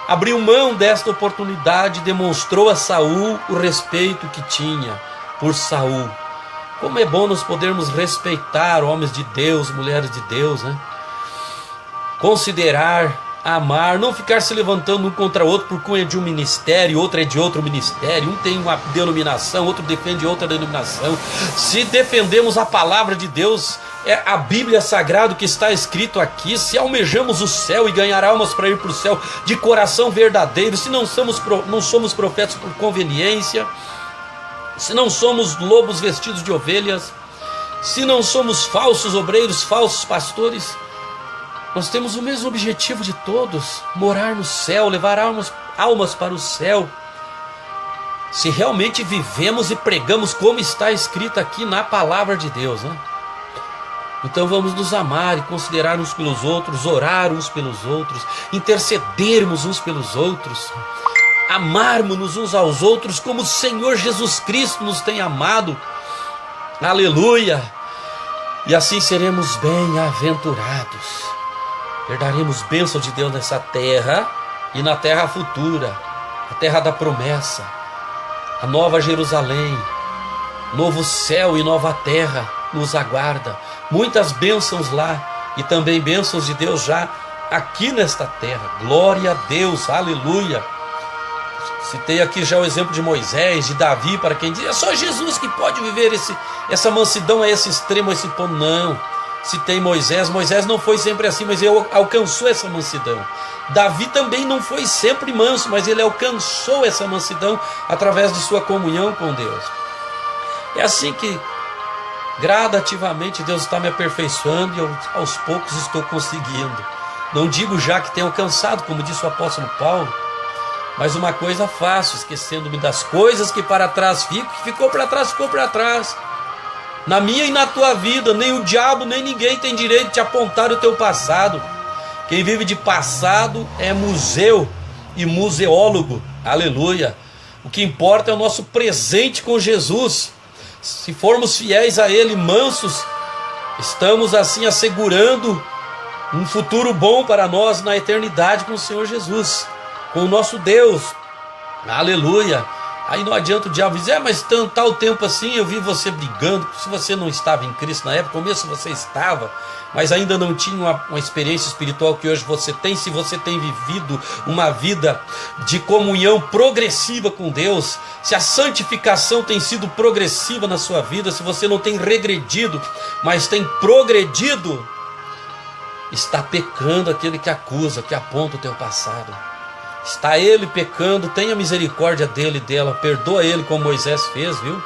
abriu mão desta oportunidade, demonstrou a Saul o respeito que tinha por Saul. Como é bom nós podermos respeitar homens de Deus, mulheres de Deus, Considerar amar, não ficar se levantando um contra outro por cunha de um ministério, outro é de outro ministério, um tem uma denominação, outro defende outra denominação. Se defendemos a palavra de Deus, é a Bíblia Sagrada que está escrito aqui, se almejamos o céu e ganhar almas para ir para o céu de coração verdadeiro, se não somos profetas por conveniência, se não somos lobos vestidos de ovelhas, se não somos falsos obreiros, falsos pastores, nós temos o mesmo objetivo de todos: morar no céu, levar almas para o céu. Se realmente vivemos e pregamos como está escrito aqui na palavra de Deus, né? Então vamos nos amar e considerar uns pelos outros, orar uns pelos outros, intercedermos uns pelos outros, amarmos-nos uns aos outros como o Senhor Jesus Cristo nos tem amado. Aleluia! E assim seremos bem-aventurados. Herdaremos bênção de Deus nessa terra e na terra futura, a terra da promessa, a nova Jerusalém, novo céu e nova terra nos aguarda. Muitas bênçãos lá e também bênçãos de Deus já aqui nesta terra. Glória a Deus, aleluia. Citei aqui já o exemplo de Moisés, de Davi, para quem diz, é só Jesus que pode viver essa mansidão a esse extremo, a esse ponto. Não. Citei Moisés não foi sempre assim, mas ele alcançou essa mansidão. Davi também não foi sempre manso, mas ele alcançou essa mansidão através de sua comunhão com Deus. É assim que gradativamente Deus está me aperfeiçoando e eu aos poucos estou conseguindo. Não digo já que tenho alcançado, como disse o apóstolo Paulo, mas uma coisa faço, esquecendo-me das coisas que para trás ficam, que ficou para trás, ficou para trás. Na minha e na tua vida, nem o diabo, nem ninguém tem direito de te apontar o teu passado. Quem vive de passado é museu e museólogo. Aleluia. O que importa é o nosso presente com Jesus. Se formos fiéis a Ele, mansos, estamos assim assegurando um futuro bom para nós na eternidade com o Senhor Jesus, com o nosso Deus. Aleluia. Aí não adianta o diabo dizer, mas tal tempo assim eu vi você brigando. Se você não estava em Cristo na época, no começo você estava, mas ainda não tinha uma experiência espiritual que hoje você tem. Se você tem vivido uma vida de comunhão progressiva com Deus, se a santificação tem sido progressiva na sua vida, se você não tem regredido, mas tem progredido, está pecando aquele que acusa, que aponta o teu passado. Está ele pecando, tenha misericórdia dele e dela, perdoa ele como Moisés fez, viu?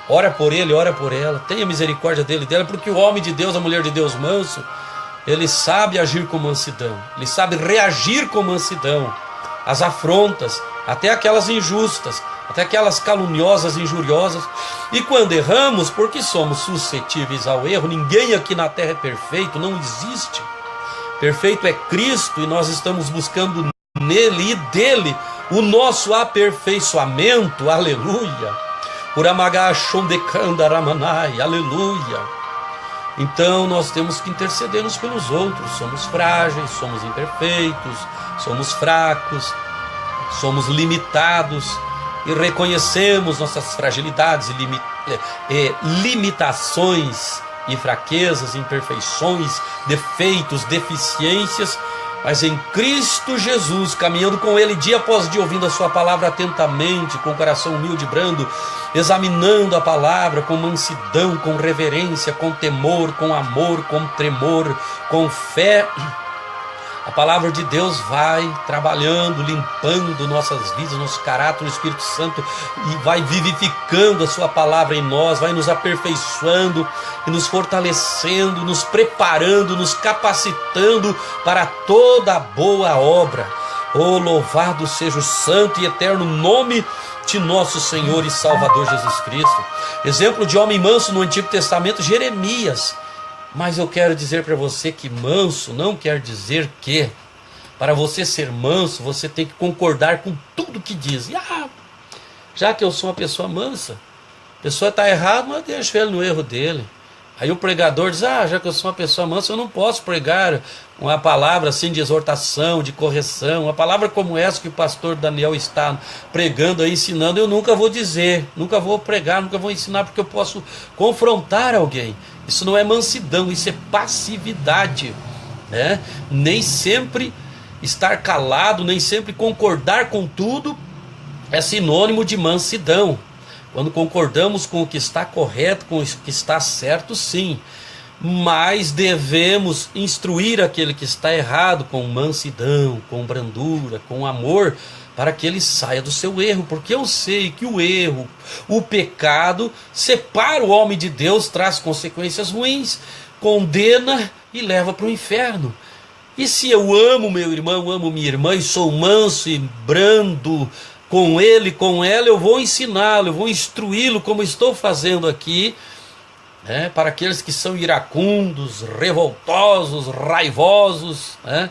Ora por ele, ora por ela, tenha misericórdia dele e dela, porque o homem de Deus, a mulher de Deus manso, ele sabe agir com mansidão, ele sabe reagir com mansidão às afrontas, até aquelas injustas, até aquelas caluniosas, injuriosas. E quando erramos, porque somos suscetíveis ao erro, ninguém aqui na terra é perfeito, não existe. Perfeito é Cristo e nós estamos buscando nele e dele o nosso aperfeiçoamento. Aleluia. Uramagachondekandaramanai. Aleluia. Então nós temos que interceder uns pelos outros. Somos frágeis, somos imperfeitos, somos fracos, somos limitados e reconhecemos nossas fragilidades e limitações e fraquezas, imperfeições, defeitos, deficiências. Mas em Cristo Jesus, caminhando com Ele dia após dia, ouvindo a sua palavra atentamente, com o coração humilde e brando, examinando a palavra com mansidão, com reverência, com temor, com amor, com tremor, com fé, a palavra de Deus vai trabalhando, limpando nossas vidas, nosso caráter, o Espírito Santo, e vai vivificando a sua palavra em nós, vai nos aperfeiçoando e nos fortalecendo, nos preparando, nos capacitando para toda boa obra. Oh, louvado seja o santo e eterno nome de nosso Senhor e Salvador Jesus Cristo. Exemplo de homem manso no Antigo Testamento, Jeremias. Mas eu quero dizer para você que manso não quer dizer que para você ser manso, você tem que concordar com tudo que diz. Já que eu sou uma pessoa mansa, a pessoa está errada, mas deixa ele no erro dele. Aí o pregador diz, já que eu sou uma pessoa mansa, eu não posso pregar uma palavra assim de exortação, de correção, uma palavra como essa que o pastor Daniel está pregando aí, ensinando, eu nunca vou dizer, nunca vou pregar, nunca vou ensinar, porque eu posso confrontar alguém. Isso não é mansidão, isso é passividade, né? Nem sempre estar calado, nem sempre concordar com tudo é sinônimo de mansidão. Quando concordamos com o que está correto, com o que está certo, sim. Mas devemos instruir aquele que está errado com mansidão, com brandura, com amor, para que ele saia do seu erro. Porque eu sei que o erro, o pecado, separa o homem de Deus, traz consequências ruins, condena e leva para o inferno. E se eu amo meu irmão, amo minha irmã, e sou manso e brando com ele, com ela, eu vou ensiná-lo, eu vou instruí-lo, como estou fazendo aqui, né, para aqueles que são iracundos, revoltosos, raivosos, né?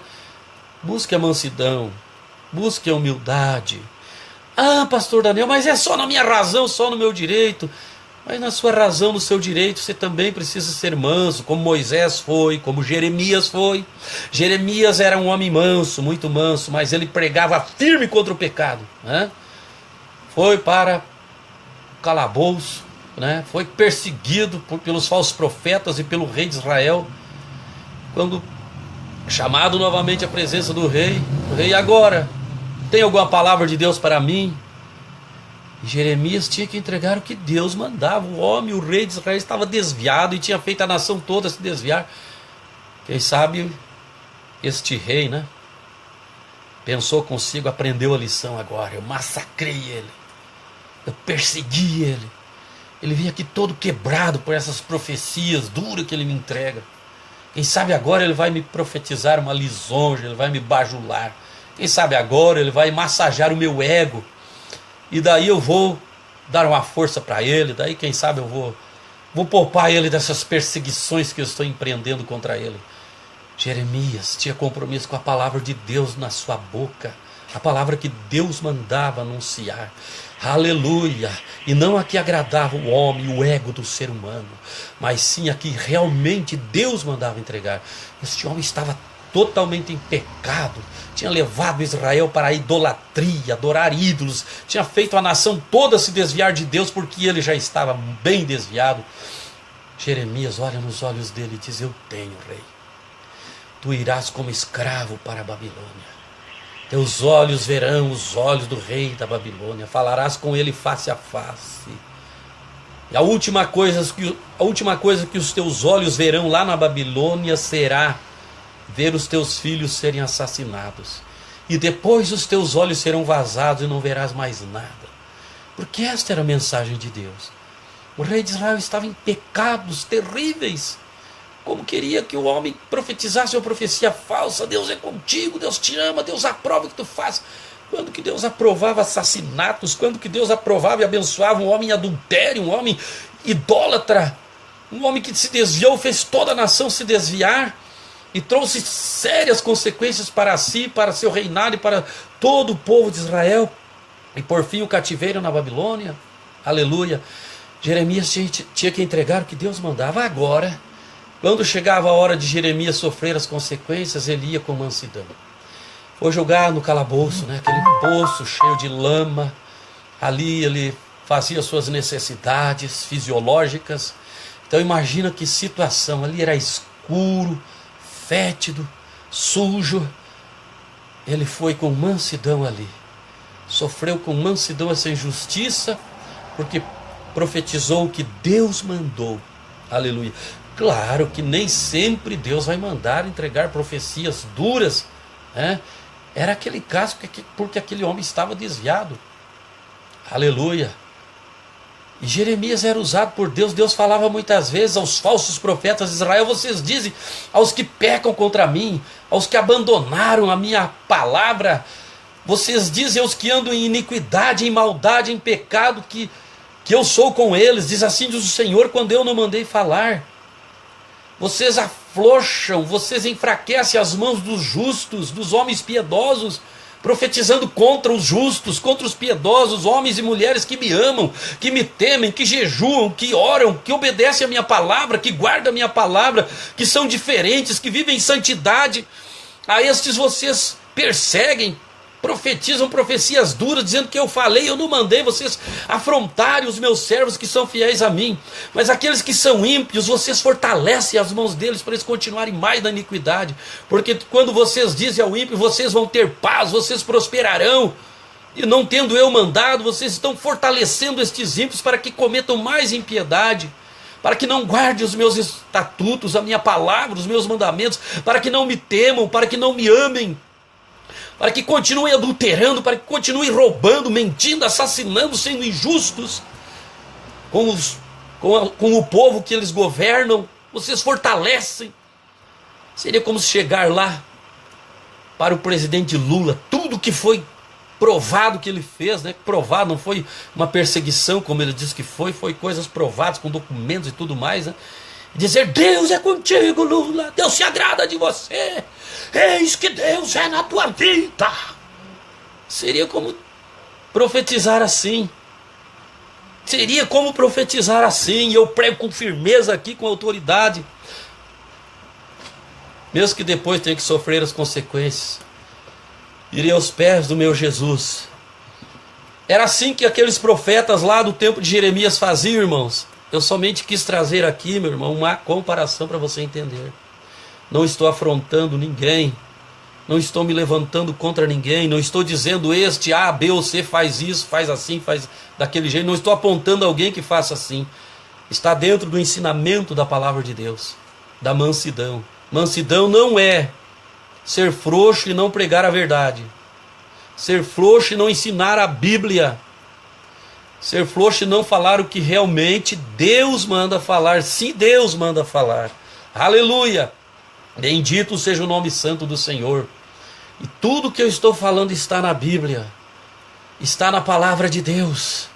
Busque a mansidão, busque a humildade. Ah, pastor Daniel, mas é só na minha razão, só no meu direito. Mas na sua razão, no seu direito, você também precisa ser manso, como Moisés foi, como Jeremias foi. Jeremias era um homem manso, muito manso, mas ele pregava firme contra o pecado, né? Foi para o calabouço, né? Foi perseguido pelos falsos profetas e pelo rei de Israel. Quando chamado novamente à presença do rei, o rei, agora, tem alguma palavra de Deus para mim? E Jeremias tinha que entregar o que Deus mandava. O homem, o rei de Israel, estava desviado e tinha feito a nação toda se desviar. Quem sabe este rei, né, pensou consigo, aprendeu a lição agora. Eu massacrei ele, eu persegui ele. Ele vinha aqui todo quebrado por essas profecias duras que ele me entrega. Quem sabe agora ele vai me profetizar uma lisonja, ele vai me bajular. Quem sabe agora ele vai massagear o meu ego. E daí eu vou dar uma força para ele, daí quem sabe eu vou poupar ele dessas perseguições que eu estou empreendendo contra ele. Jeremias tinha compromisso com a palavra de Deus na sua boca, a palavra que Deus mandava anunciar. Aleluia! E não a que agradava o homem, o ego do ser humano, mas sim a que realmente Deus mandava entregar. Este homem estava totalmente em pecado, tinha levado Israel para a idolatria, adorar ídolos, tinha feito a nação toda se desviar de Deus, porque ele já estava bem desviado. Jeremias olha nos olhos dele e diz: eu tenho, rei, tu irás como escravo para a Babilônia, teus olhos verão os olhos do rei da Babilônia, falarás com ele face a face, e a última coisa que os teus olhos verão lá na Babilônia será ver os teus filhos serem assassinados, e depois os teus olhos serão vazados e não verás mais nada. Porque esta era a mensagem de Deus. O rei de Israel estava em pecados terríveis. Como queria que o homem profetizasse uma profecia falsa: Deus é contigo, Deus te ama, Deus aprova o que tu faz. Quando que Deus aprovava assassinatos? Quando que Deus aprovava e abençoava um homem adultério, um homem idólatra, um homem que se desviou, fez toda a nação se desviar e trouxe sérias consequências para si, para seu reinado e para todo o povo de Israel, e por fim o cativeiro na Babilônia. Aleluia! Jeremias tinha que entregar o que Deus mandava. Agora, quando chegava a hora de Jeremias sofrer as consequências, ele ia com mansidão. Foi jogar no calabouço, né? Aquele poço cheio de lama. Ali ele fazia suas necessidades fisiológicas. Então imagina que situação, ali era escuro, fétido, sujo. Ele foi com mansidão ali, sofreu com mansidão essa injustiça, porque profetizou o que Deus mandou. Aleluia! Claro que nem sempre Deus vai mandar entregar profecias duras, né? Era aquele caso porque aquele homem estava desviado. Aleluia! E Jeremias era usado por Deus. Deus falava muitas vezes aos falsos profetas de Israel: vocês dizem aos que pecam contra mim, aos que abandonaram a minha palavra, vocês dizem aos que andam em iniquidade, em maldade, em pecado, que eu sou com eles. Diz assim diz o Senhor, quando eu não mandei falar. Vocês afrouxam, vocês enfraquecem as mãos dos justos, dos homens piedosos, profetizando contra os justos, contra os piedosos, homens e mulheres que me amam, que me temem, que jejuam, que oram, que obedecem a minha palavra, que guardam a minha palavra, que são diferentes, que vivem em santidade. A estes vocês perseguem, profetizam profecias duras, dizendo que eu falei, eu não mandei vocês afrontarem os meus servos que são fiéis a mim. Mas aqueles que são ímpios, vocês fortalecem as mãos deles para eles continuarem mais na iniquidade. Porque quando vocês dizem ao ímpio, vocês vão ter paz, vocês prosperarão, e não tendo eu mandado, vocês estão fortalecendo estes ímpios para que cometam mais impiedade, para que não guardem os meus estatutos, a minha palavra, os meus mandamentos, para que não me temam, para que não me amem, para que continuem adulterando, para que continuem roubando, mentindo, assassinando, sendo injustos com o povo que eles governam. Vocês fortalecem. Seria como se chegar lá para o presidente Lula, tudo que foi provado que ele fez, né? Provado, não foi uma perseguição como ele disse que foi coisas provadas com documentos e tudo mais, né? Dizer: Deus é contigo, Lula, Deus se agrada de você, eis que Deus é na tua vida. Seria como profetizar assim. Seria como profetizar assim. E eu prego com firmeza aqui, com autoridade, mesmo que depois tenha que sofrer as consequências. Irei aos pés do meu Jesus. Era assim que aqueles profetas lá do tempo de Jeremias faziam, irmãos. Eu somente quis trazer aqui, meu irmão, uma comparação para você entender. Não estou afrontando ninguém, não estou me levantando contra ninguém, não estou dizendo este A, B ou C faz isso, faz assim, faz daquele jeito. Não estou apontando alguém que faça assim. Está dentro do ensinamento da palavra de Deus, da mansidão. Mansidão não é ser frouxo e não pregar a verdade, ser frouxo e não ensinar a Bíblia, ser frouxo e não falar o que realmente Deus manda falar, se Deus manda falar. Aleluia! Bendito seja o nome santo do Senhor. E tudo que eu estou falando está na Bíblia, está na palavra de Deus,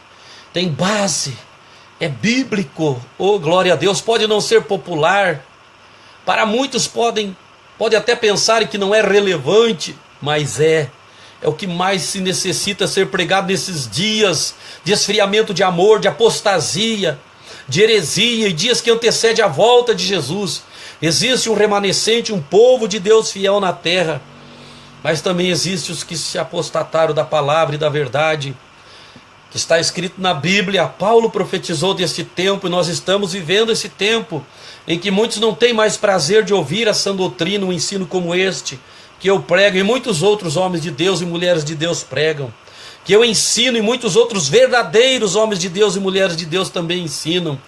tem base, é bíblico. Oh, glória a Deus! Pode não ser popular, para muitos pode até pensar que não é relevante, mas é o que mais se necessita ser pregado nesses dias de esfriamento de amor, de apostasia, de heresia, e dias que antecedem a volta de Jesus. Existe um remanescente, um povo de Deus fiel na terra, mas também existe os que se apostataram da palavra e da verdade, que está escrito na Bíblia. Paulo profetizou deste tempo, e nós estamos vivendo esse tempo em que muitos não têm mais prazer de ouvir a sã doutrina, um ensino como este, que eu prego e muitos outros homens de Deus e mulheres de Deus pregam, que eu ensino e muitos outros verdadeiros homens de Deus e mulheres de Deus também ensinam,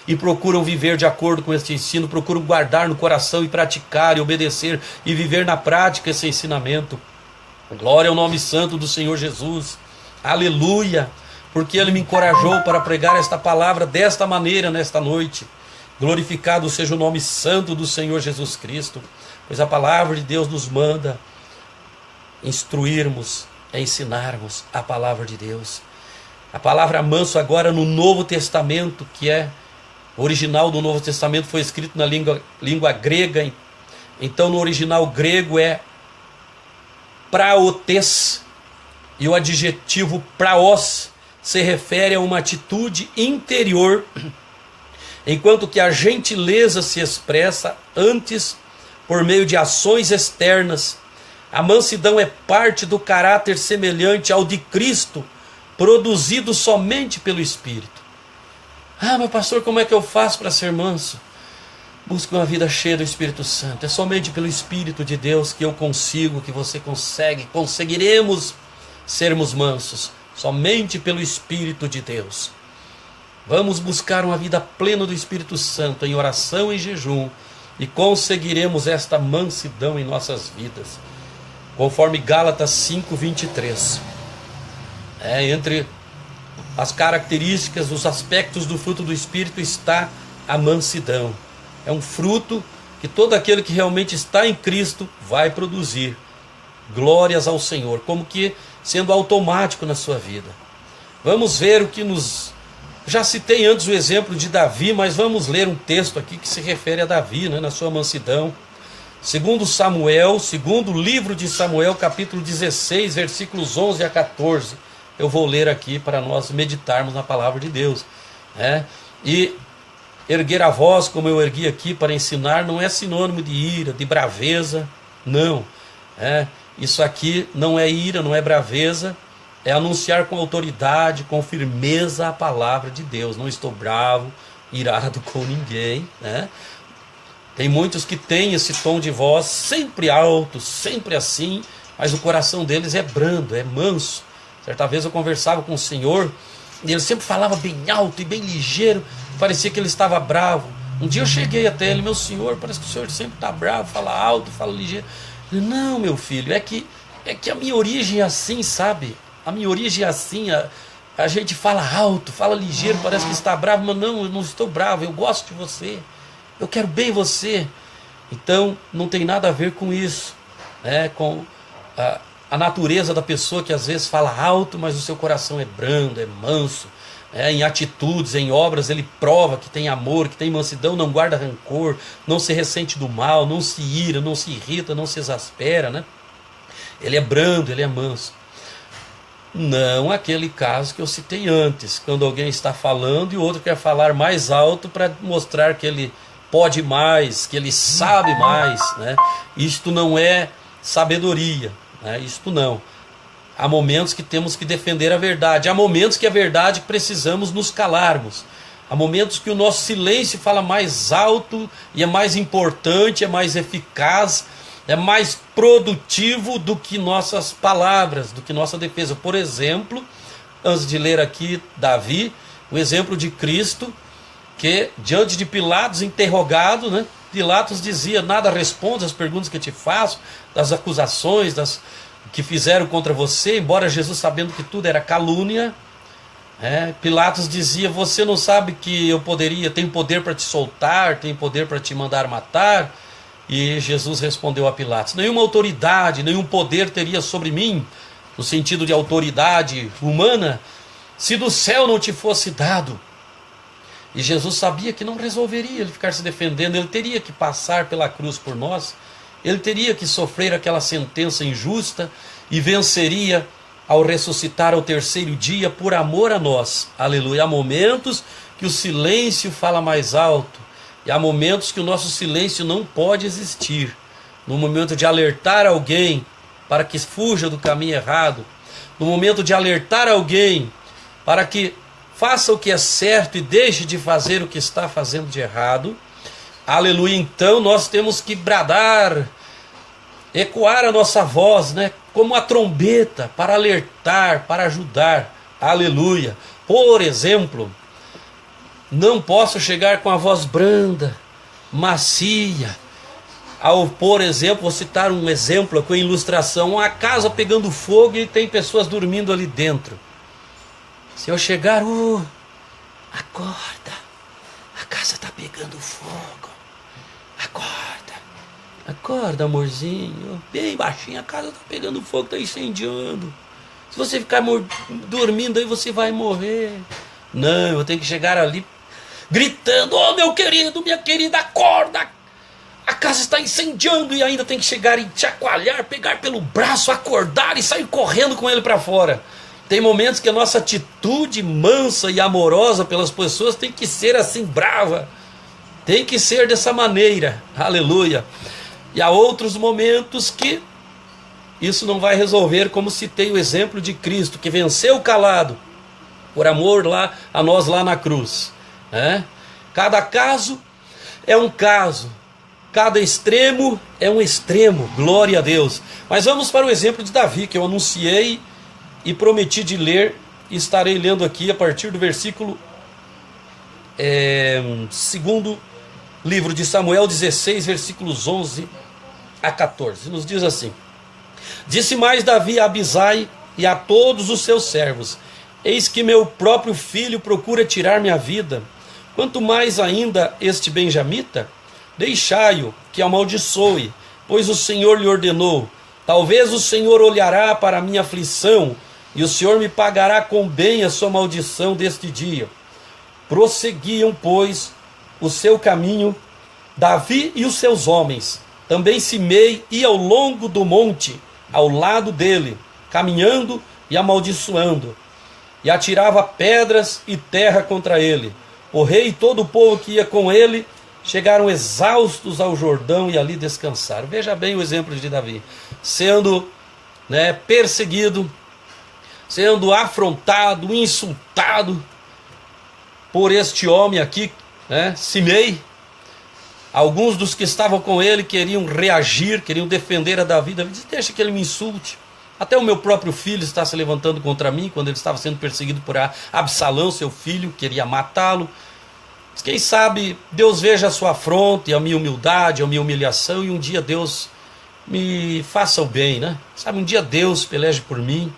e procuram viver de acordo com este ensino, procuram guardar no coração e praticar e obedecer e viver na prática esse ensinamento. Glória ao nome santo do Senhor Jesus, aleluia, porque Ele me encorajou para pregar esta palavra desta maneira nesta noite. Glorificado seja o nome santo do Senhor Jesus Cristo, pois a palavra de Deus nos manda instruirmos, ensinarmos a palavra de Deus. A palavra manso agora no Novo Testamento, que é original do Novo Testamento, foi escrito na língua grega. Então no original grego é praotes, e o adjetivo praos se refere a uma atitude interior, enquanto que a gentileza se expressa antes por meio de ações externas. A mansidão é parte do caráter semelhante ao de Cristo, produzido somente pelo Espírito. Ah, meu pastor, como é que eu faço para ser manso? Busque uma vida cheia do Espírito Santo. É somente pelo Espírito de Deus que eu consigo, que você consegue, conseguiremos sermos mansos. Somente pelo Espírito de Deus. Vamos buscar uma vida plena do Espírito Santo, em oração e jejum, e conseguiremos esta mansidão em nossas vidas, conforme Gálatas 5:23. Entre as características, os aspectos do fruto do Espírito está a mansidão. É um fruto que todo aquele que realmente está em Cristo vai produzir. Glórias ao Senhor, como que sendo automático na sua vida. Vamos ver o que nos... Já citei antes o exemplo de Davi, mas vamos ler um texto aqui que se refere a Davi, né, na sua mansidão. Segundo livro de Samuel, capítulo 16, versículos 11 a 14. Eu vou ler aqui para nós meditarmos na palavra de Deus. E erguer a voz, como eu ergui aqui para ensinar, não é sinônimo de ira, de braveza, não. Isso aqui não é ira, não é braveza, é anunciar com autoridade, com firmeza a palavra de Deus. Não estou bravo, irado com ninguém, né? Tem muitos que têm esse tom de voz sempre alto, sempre assim, mas o coração deles é brando, é manso. Certa vez eu conversava com o Senhor e ele sempre falava bem alto e bem ligeiro, parecia que ele estava bravo. Um dia eu cheguei até ele: meu Senhor, parece que o Senhor sempre está bravo, fala alto, fala ligeiro. Ele: não, meu filho, é que a minha origem é assim, sabe? A minha origem é assim, a gente fala alto, fala ligeiro, parece que está bravo, mas não, eu não estou bravo, eu gosto de você. Eu quero bem você. Então não tem nada a ver com isso, né? Com a natureza da pessoa que às vezes fala alto, mas o seu coração é brando, é manso, em atitudes, em obras ele prova que tem amor, que tem mansidão, não guarda rancor, não se ressente do mal, não se ira, não se irrita, não se exaspera, né? Ele é brando, ele é manso. Não aquele caso que eu citei antes, quando alguém está falando e o outro quer falar mais alto para mostrar que ele pode mais, que ele sabe mais, né? Isto não é sabedoria, né? Isto não. Há momentos que temos que defender a verdade, há momentos que a verdade precisamos nos calarmos, há momentos que o nosso silêncio fala mais alto e é mais importante, é mais eficaz, é mais produtivo do que nossas palavras, do que nossa defesa. Por exemplo, antes de ler aqui Davi, o exemplo de Cristo, que diante de Pilatos, interrogado, né? Pilatos dizia: nada responde às perguntas que eu te faço, das acusações que fizeram contra você, embora Jesus sabendo que tudo era calúnia. Pilatos dizia: você não sabe que eu tenho poder para te soltar, tenho poder para te mandar matar? E Jesus respondeu a Pilatos: nenhuma autoridade, nenhum poder teria sobre mim, no sentido de autoridade humana, se do céu não te fosse dado. E Jesus sabia que não resolveria ele ficar se defendendo, ele teria que passar pela cruz por nós, ele teria que sofrer aquela sentença injusta e venceria ao ressuscitar ao terceiro dia por amor a nós. Aleluia. Há momentos que o silêncio fala mais alto, e há momentos que o nosso silêncio não pode existir. No momento de alertar alguém para que fuja do caminho errado, no momento de alertar alguém para que faça o que é certo e deixe de fazer o que está fazendo de errado, aleluia, então nós temos que bradar, ecoar a nossa voz, né, como a trombeta, para alertar, para ajudar, aleluia. Por exemplo, não posso chegar com a voz branda, macia, por exemplo, vou citar um exemplo com ilustração: uma casa pegando fogo e tem pessoas dormindo ali dentro. Se eu chegar: acorda, a casa está pegando fogo, acorda amorzinho, bem baixinho, a casa está pegando fogo, está incendiando, se você ficar dormindo aí você vai morrer. Não, eu tenho que chegar ali gritando: meu querido, minha querida, acorda, a casa está incendiando, e ainda tem que chegar e chacoalhar, pegar pelo braço, acordar e sair correndo com ele para fora. Tem momentos que a nossa atitude mansa e amorosa pelas pessoas tem que ser assim, brava. Tem que ser dessa maneira. Aleluia. E há outros momentos que isso não vai resolver, como citei o exemplo de Cristo, que venceu calado, por amor a nós lá na cruz. Cada caso é um caso. Cada extremo é um extremo. Glória a Deus. Mas vamos para o exemplo de Davi, que eu anunciei e prometi de ler, e estarei lendo aqui a partir do versículo segundo livro de Samuel 16, versículos 11 a 14. Nos diz assim: disse mais Davi a Abisai e a todos os seus servos: eis que meu próprio filho procura tirar minha vida, quanto mais ainda este benjamita? Deixai-o que amaldiçoe, pois o Senhor lhe ordenou. Talvez o Senhor olhará para a minha aflição, e o Senhor me pagará com bem a sua maldição deste dia. Prosseguiam, pois, o seu caminho, Davi e os seus homens. Também Simei ia ao longo do monte, ao lado dele, caminhando e amaldiçoando, e atirava pedras e terra contra ele. O rei e todo o povo que ia com ele chegaram exaustos ao Jordão e ali descansaram. Veja bem o exemplo de Davi, sendo né, perseguido, sendo afrontado, insultado por este homem aqui, né, Simei. Alguns dos que estavam com ele queriam reagir, queriam defender a Davi. Davi disse: deixa que ele me insulte. Até o meu próprio filho está se levantando contra mim, quando ele estava sendo perseguido por Absalão, seu filho, queria matá-lo. Quem sabe Deus veja a sua afronta e a minha humildade, a minha humilhação, e um dia Deus me faça o bem, né? Sabe, um dia Deus peleje por mim.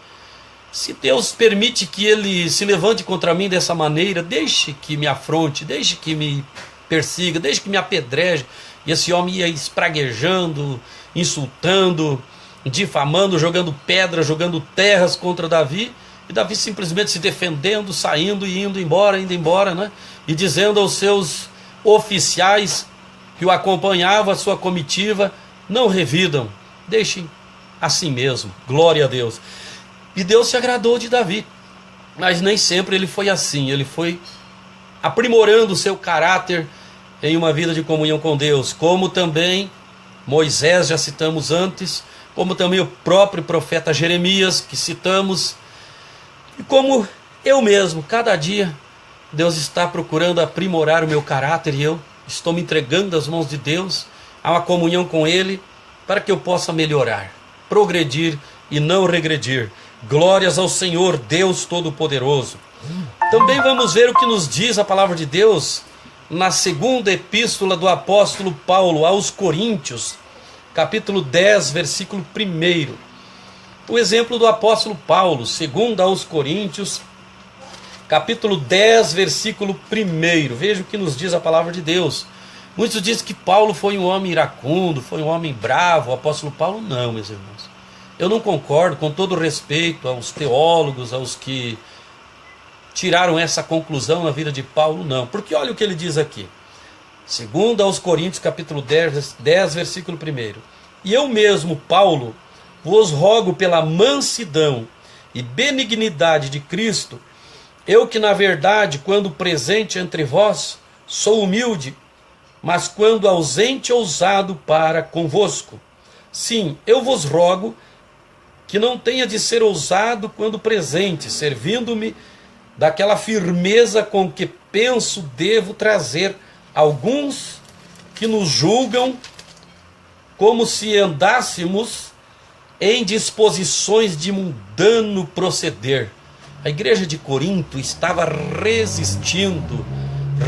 Se Deus permite que ele se levante contra mim dessa maneira, deixe que me afronte, deixe que me persiga, deixe que me apedreje. E esse homem ia espraguejando, insultando, difamando, jogando pedras, jogando terras contra Davi, e Davi simplesmente se defendendo, saindo e indo embora, né? E dizendo aos seus oficiais que o acompanhavam, a sua comitiva: não revidam, deixem assim mesmo, glória a Deus. E Deus se agradou de Davi, mas nem sempre ele foi assim. Ele foi aprimorando o seu caráter em uma vida de comunhão com Deus, como também Moisés, já citamos antes, como também o próprio profeta Jeremias, que citamos, e como eu mesmo. Cada dia Deus está procurando aprimorar o meu caráter, e eu estou me entregando às mãos de Deus, a uma comunhão com Ele, para que eu possa melhorar, progredir e não regredir. Glórias ao Senhor Deus Todo-Poderoso. Também vamos ver o que nos diz a palavra de Deus na segunda epístola do apóstolo Paulo aos Coríntios, capítulo 10, versículo 1. O exemplo do apóstolo Paulo, segundo aos Coríntios, capítulo 10, versículo 1. Veja o que nos diz a palavra de Deus. Muitos dizem que Paulo foi um homem iracundo, foi um homem bravo. O apóstolo Paulo não, meus irmãos. Eu não concordo, com todo respeito aos teólogos, aos que tiraram essa conclusão na vida de Paulo, não. Porque olha o que ele diz aqui. Segundo aos Coríntios, capítulo 10, versículo 1. E eu mesmo, Paulo, vos rogo pela mansidão e benignidade de Cristo, eu que na verdade, quando presente entre vós, sou humilde, mas quando ausente, ousado para convosco. Sim, eu vos rogo que não tenha de ser ousado quando presente, servindo-me daquela firmeza com que penso devo trazer alguns que nos julgam como se andássemos em disposições de mundano proceder. A igreja de Corinto estava resistindo,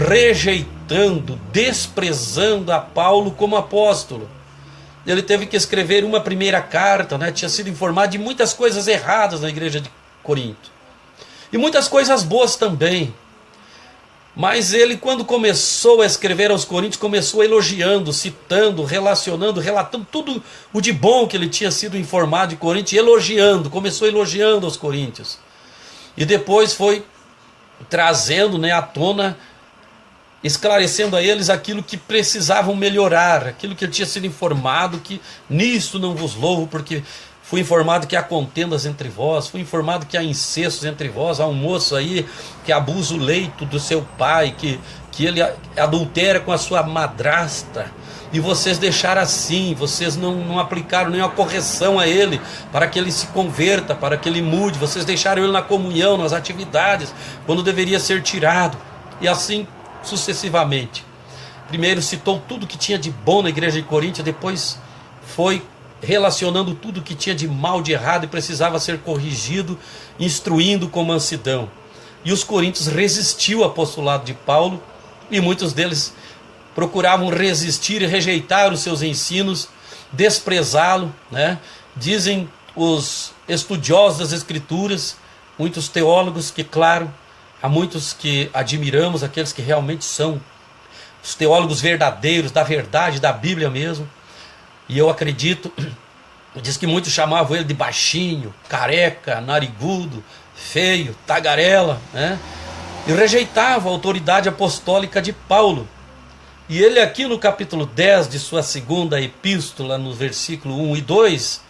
rejeitando, desprezando a Paulo como apóstolo. Ele teve que escrever uma primeira carta, né? Tinha sido informado de muitas coisas erradas na igreja de Corinto. E muitas coisas boas também. Mas ele, quando começou a escrever aos Coríntios, começou elogiando, citando, relacionando, relatando tudo o de bom que ele tinha sido informado de Corinto, começou elogiando aos Coríntios. E depois foi trazendo, né, à tona, esclarecendo a eles aquilo que precisavam melhorar, aquilo que ele tinha sido informado, que nisto não vos louvo, porque fui informado que há contendas entre vós, fui informado que há incestos entre vós, há um moço aí que abusa o leito do seu pai, que ele adultera com a sua madrasta, e vocês deixaram assim, vocês não aplicaram nenhuma correção a ele, para que ele se converta, para que ele mude, vocês deixaram ele na comunhão, nas atividades, quando deveria ser tirado, e assim sucessivamente. Primeiro citou tudo que tinha de bom na igreja de Corinto, depois foi relacionando tudo que tinha de mal, de errado, e precisava ser corrigido, instruindo com mansidão. E os coríntios resistiam ao apostolado de Paulo, e muitos deles procuravam resistir e rejeitar os seus ensinos, desprezá-lo, né? Dizem os estudiosos das Escrituras, muitos teólogos, que claro, há muitos que admiramos, aqueles que realmente são os teólogos verdadeiros, da verdade, da Bíblia mesmo. E eu acredito, diz que muitos chamavam ele de baixinho, careca, narigudo, feio, tagarela, né? E rejeitavam a autoridade apostólica de Paulo. E ele aqui no capítulo 10 de sua segunda epístola, no versículo 1 e 2,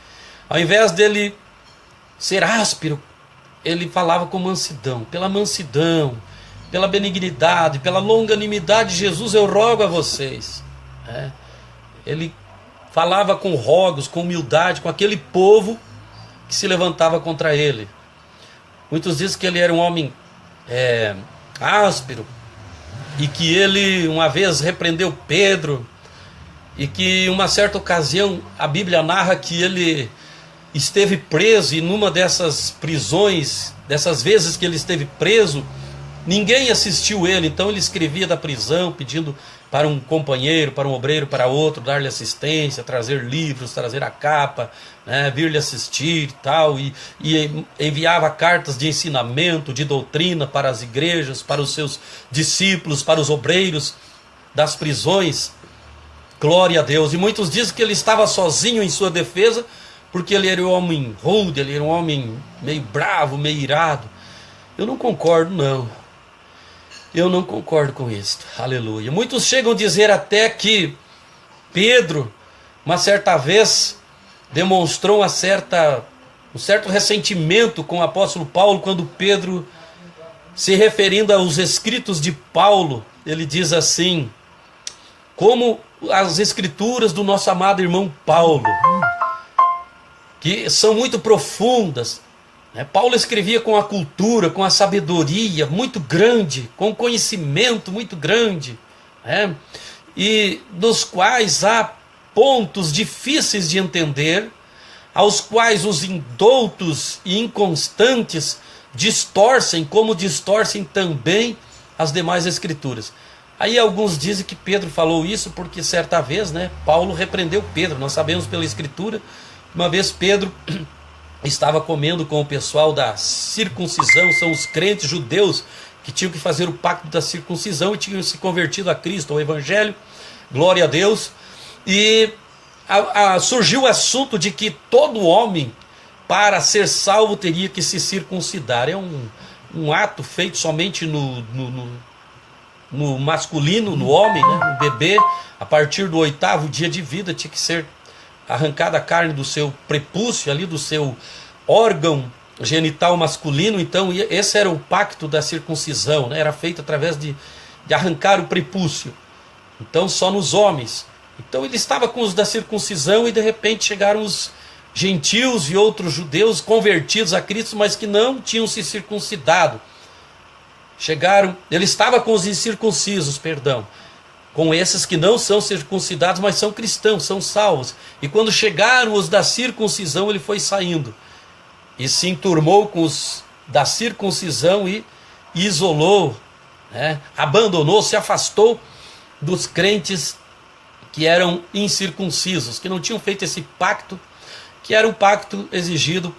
ao invés dele ser áspero, ele falava com mansidão, pela benignidade, pela longanimidade de Jesus, eu rogo a vocês. Ele falava com rogos, com humildade, com aquele povo que se levantava contra ele. Muitos dizem que ele era um homem áspero, e que ele uma vez repreendeu Pedro, e que em uma certa ocasião a Bíblia narra que ele esteve preso, e numa dessas prisões, dessas vezes que ele esteve preso, ninguém assistiu ele, então ele escrevia da prisão, pedindo para um companheiro, para um obreiro, para outro, dar-lhe assistência, trazer livros, trazer a capa, né, vir-lhe assistir tal, e enviava cartas de ensinamento, de doutrina para as igrejas, para os seus discípulos, para os obreiros das prisões. Glória a Deus. E muitos dizem que ele estava sozinho em sua defesa, porque ele era um homem rude, ele era um homem meio bravo, meio irado. Eu não concordo, não. Eu não concordo com isso. Aleluia. Muitos chegam a dizer até que Pedro, uma certa vez, demonstrou um certo ressentimento com o apóstolo Paulo, quando Pedro, se referindo aos escritos de Paulo, ele diz assim: como as escrituras do nosso amado irmão Paulo, que são muito profundas. Paulo escrevia com a cultura, com a sabedoria muito grande, com conhecimento muito grande, e dos quais há pontos difíceis de entender, aos quais os indoutos e inconstantes distorcem, como distorcem também as demais escrituras. Aí alguns dizem que Pedro falou isso porque certa vez, Paulo repreendeu Pedro. Nós sabemos pela escritura, uma vez Pedro estava comendo com o pessoal da circuncisão, são os crentes judeus que tinham que fazer o pacto da circuncisão e tinham se convertido a Cristo, ao Evangelho, glória a Deus, e surgiu o assunto de que todo homem, para ser salvo, teria que se circuncidar. É um ato feito somente no masculino, no homem, no bebê. A partir do 8º dia de vida tinha que ser arrancada a carne do seu prepúcio, ali do seu órgão genital masculino. Então esse era o pacto da circuncisão, era feito através de arrancar o prepúcio, então só nos homens. Então ele estava com os da circuncisão, e de repente chegaram os gentios e outros judeus convertidos a Cristo, mas que não tinham se circuncidado. Ele estava com os incircuncisos, com esses que não são circuncidados, mas são cristãos, são salvos. E quando chegaram os da circuncisão, ele foi saindo e se enturmou com os da circuncisão e isolou, abandonou, se afastou dos crentes que eram incircuncisos, que não tinham feito esse pacto, que era um pacto exigido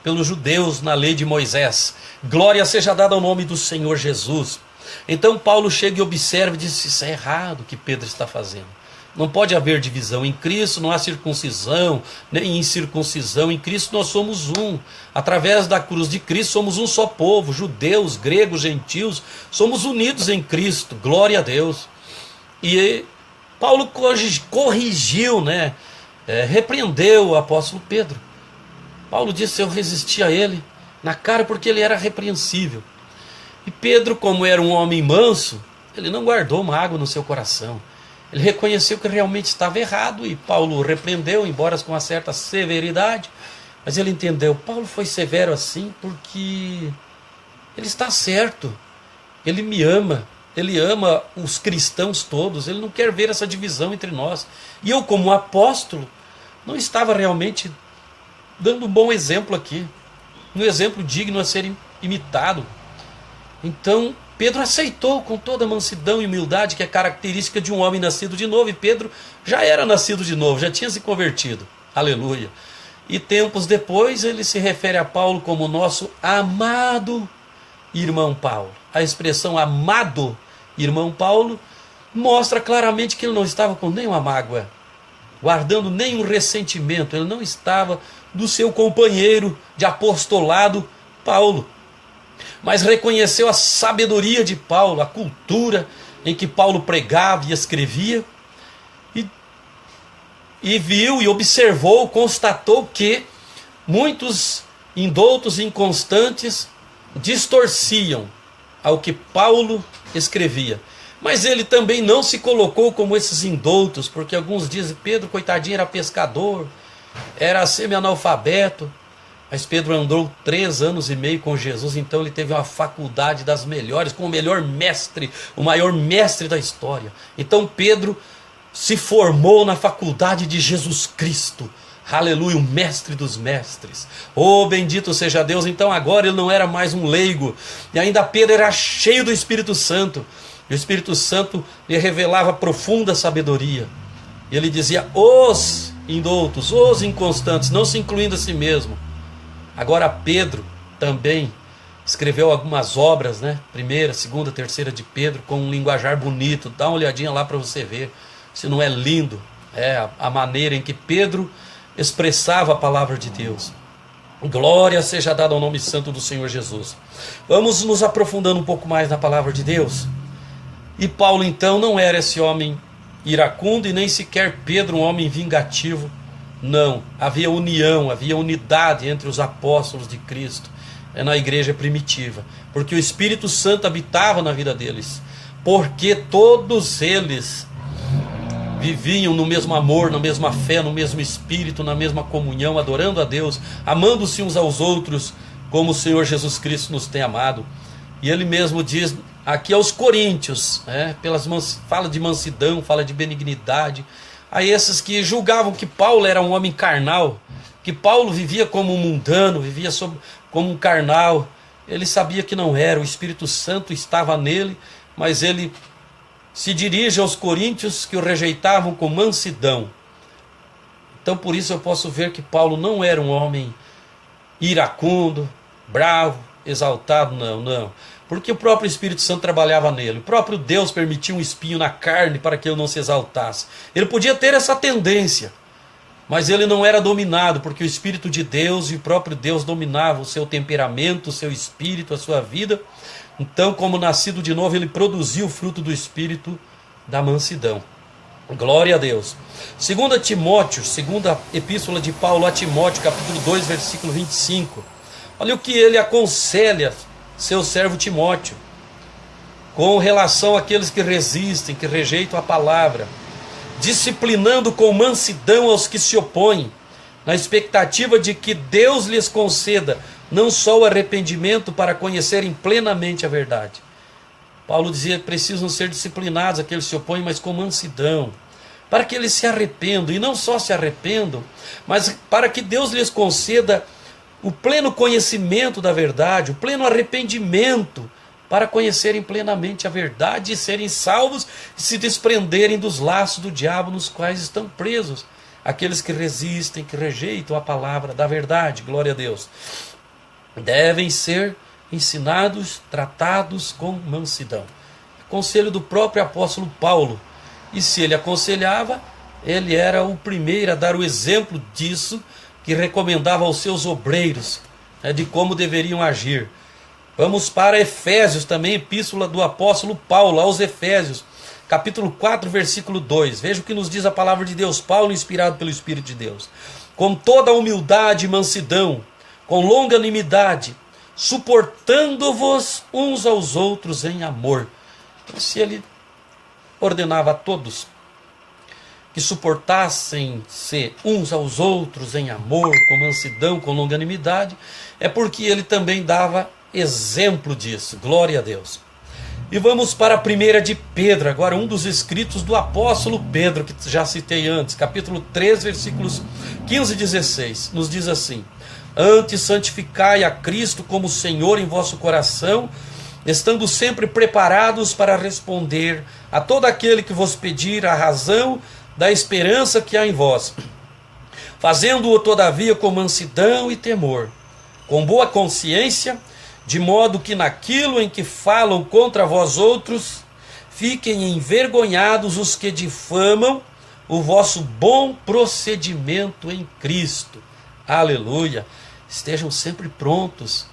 pelos judeus na lei de Moisés. Glória seja dada ao nome do Senhor Jesus. Então Paulo chega e observa e diz: isso é errado o que Pedro está fazendo. Não pode haver divisão. Em Cristo não há circuncisão, nem incircuncisão. Em Cristo nós somos um. Através da cruz de Cristo somos um só povo, judeus, gregos, gentios, somos unidos em Cristo. Glória a Deus. E Paulo corrigiu, repreendeu o apóstolo Pedro. Paulo disse: eu resisti a ele na cara porque ele era repreensível. E Pedro, como era um homem manso, ele não guardou mágoa no seu coração. Ele reconheceu que realmente estava errado, e Paulo repreendeu, embora com uma certa severidade, mas ele entendeu: Paulo foi severo assim porque ele está certo, ele me ama, ele ama os cristãos todos, ele não quer ver essa divisão entre nós. E eu, como apóstolo, não estava realmente dando um bom exemplo aqui, um exemplo digno a ser imitado. Então Pedro aceitou com toda a mansidão e humildade que é característica de um homem nascido de novo. E Pedro já era nascido de novo, já tinha se convertido. Aleluia. E tempos depois ele se refere a Paulo como nosso amado irmão Paulo. A expressão amado irmão Paulo mostra claramente que ele não estava com nenhuma mágoa, guardando nenhum ressentimento. Ele não estava do seu companheiro de apostolado Paulo, mas reconheceu a sabedoria de Paulo, a cultura em que Paulo pregava e escrevia, e viu e observou, constatou que muitos indoutos e inconstantes distorciam ao que Paulo escrevia. Mas ele também não se colocou como esses indoutos, porque alguns dizem: Pedro, coitadinho, era pescador, era semi-analfabeto. Mas Pedro andou 3 anos e meio com Jesus, então ele teve uma faculdade das melhores, com o melhor mestre, o maior mestre da história. Então Pedro se formou na faculdade de Jesus Cristo. Aleluia, o mestre dos mestres. Oh, bendito seja Deus. Então agora ele não era mais um leigo. E ainda Pedro era cheio do Espírito Santo. E o Espírito Santo lhe revelava profunda sabedoria. E ele dizia: os indoutos, os inconstantes, não se incluindo a si mesmo. Agora Pedro também escreveu algumas obras, né? 1ª, 2ª, 3ª de Pedro, com um linguajar bonito. Dá uma olhadinha lá para você ver se não é lindo. É a maneira em que Pedro expressava a palavra de Deus. Glória seja dada ao nome santo do Senhor Jesus. Vamos nos aprofundando um pouco mais na palavra de Deus. E Paulo então não era esse homem iracundo e nem sequer Pedro um homem vingativo. Não, havia união, havia unidade entre os apóstolos de Cristo na igreja primitiva, porque o Espírito Santo habitava na vida deles, porque todos eles viviam no mesmo amor, na mesma fé, no mesmo Espírito, na mesma comunhão, adorando a Deus, amando-se uns aos outros, como o Senhor Jesus Cristo nos tem amado. E ele mesmo diz aqui aos coríntios, fala de mansidão, fala de benignidade, a esses que julgavam que Paulo era um homem carnal, que Paulo vivia como um mundano, vivia como um carnal. Ele sabia que não era, o Espírito Santo estava nele, mas ele se dirige aos coríntios que o rejeitavam com mansidão. Então por isso eu posso ver que Paulo não era um homem iracundo, bravo, exaltado, não. Porque o próprio Espírito Santo trabalhava nele. O próprio Deus permitiu um espinho na carne para que ele não se exaltasse. Ele podia ter essa tendência, mas ele não era dominado, porque o Espírito de Deus e o próprio Deus dominavam o seu temperamento, o seu espírito, a sua vida. Então, como nascido de novo, ele produziu o fruto do Espírito da mansidão. Glória a Deus. 2 Timóteo, segunda epístola de Paulo a Timóteo, capítulo 2, versículo 25. Olha o que ele aconselha seu servo Timóteo com relação àqueles que resistem, que rejeitam a palavra, disciplinando com mansidão aos que se opõem, na expectativa de que Deus lhes conceda não só o arrependimento para conhecerem plenamente a verdade. Paulo dizia que precisam ser disciplinados aqueles que se opõem, mas com mansidão, para que eles se arrependam, e não só se arrependam, mas para que Deus lhes conceda o pleno conhecimento da verdade, o pleno arrependimento, para conhecerem plenamente a verdade e serem salvos e se desprenderem dos laços do diabo nos quais estão presos aqueles que resistem, que rejeitam a palavra da verdade. Glória a Deus. Devem ser ensinados, tratados com mansidão. Conselho do próprio apóstolo Paulo. E se ele aconselhava, ele era o primeiro a dar o exemplo disso, que recomendava aos seus obreiros, de como deveriam agir. Vamos para Efésios também, epístola do apóstolo Paulo aos Efésios, capítulo 4, versículo 2. Veja o que nos diz a palavra de Deus, Paulo inspirado pelo Espírito de Deus. Com toda a humildade e mansidão, com longanimidade, suportando-vos uns aos outros em amor. Então, se ele ordenava a todos que suportassem-se uns aos outros em amor, com mansidão, com longanimidade, é porque ele também dava exemplo disso. Glória a Deus. E vamos para a 1 de Pedro, agora um dos escritos do apóstolo Pedro, que já citei antes, capítulo 3, versículos 15 e 16, nos diz assim: antes santificai a Cristo como Senhor em vosso coração, estando sempre preparados para responder a todo aquele que vos pedir a razão da esperança que há em vós, fazendo-o todavia com mansidão e temor, com boa consciência, de modo que naquilo em que falam contra vós outros, fiquem envergonhados os que difamam o vosso bom procedimento em Cristo. Aleluia! Estejam sempre prontos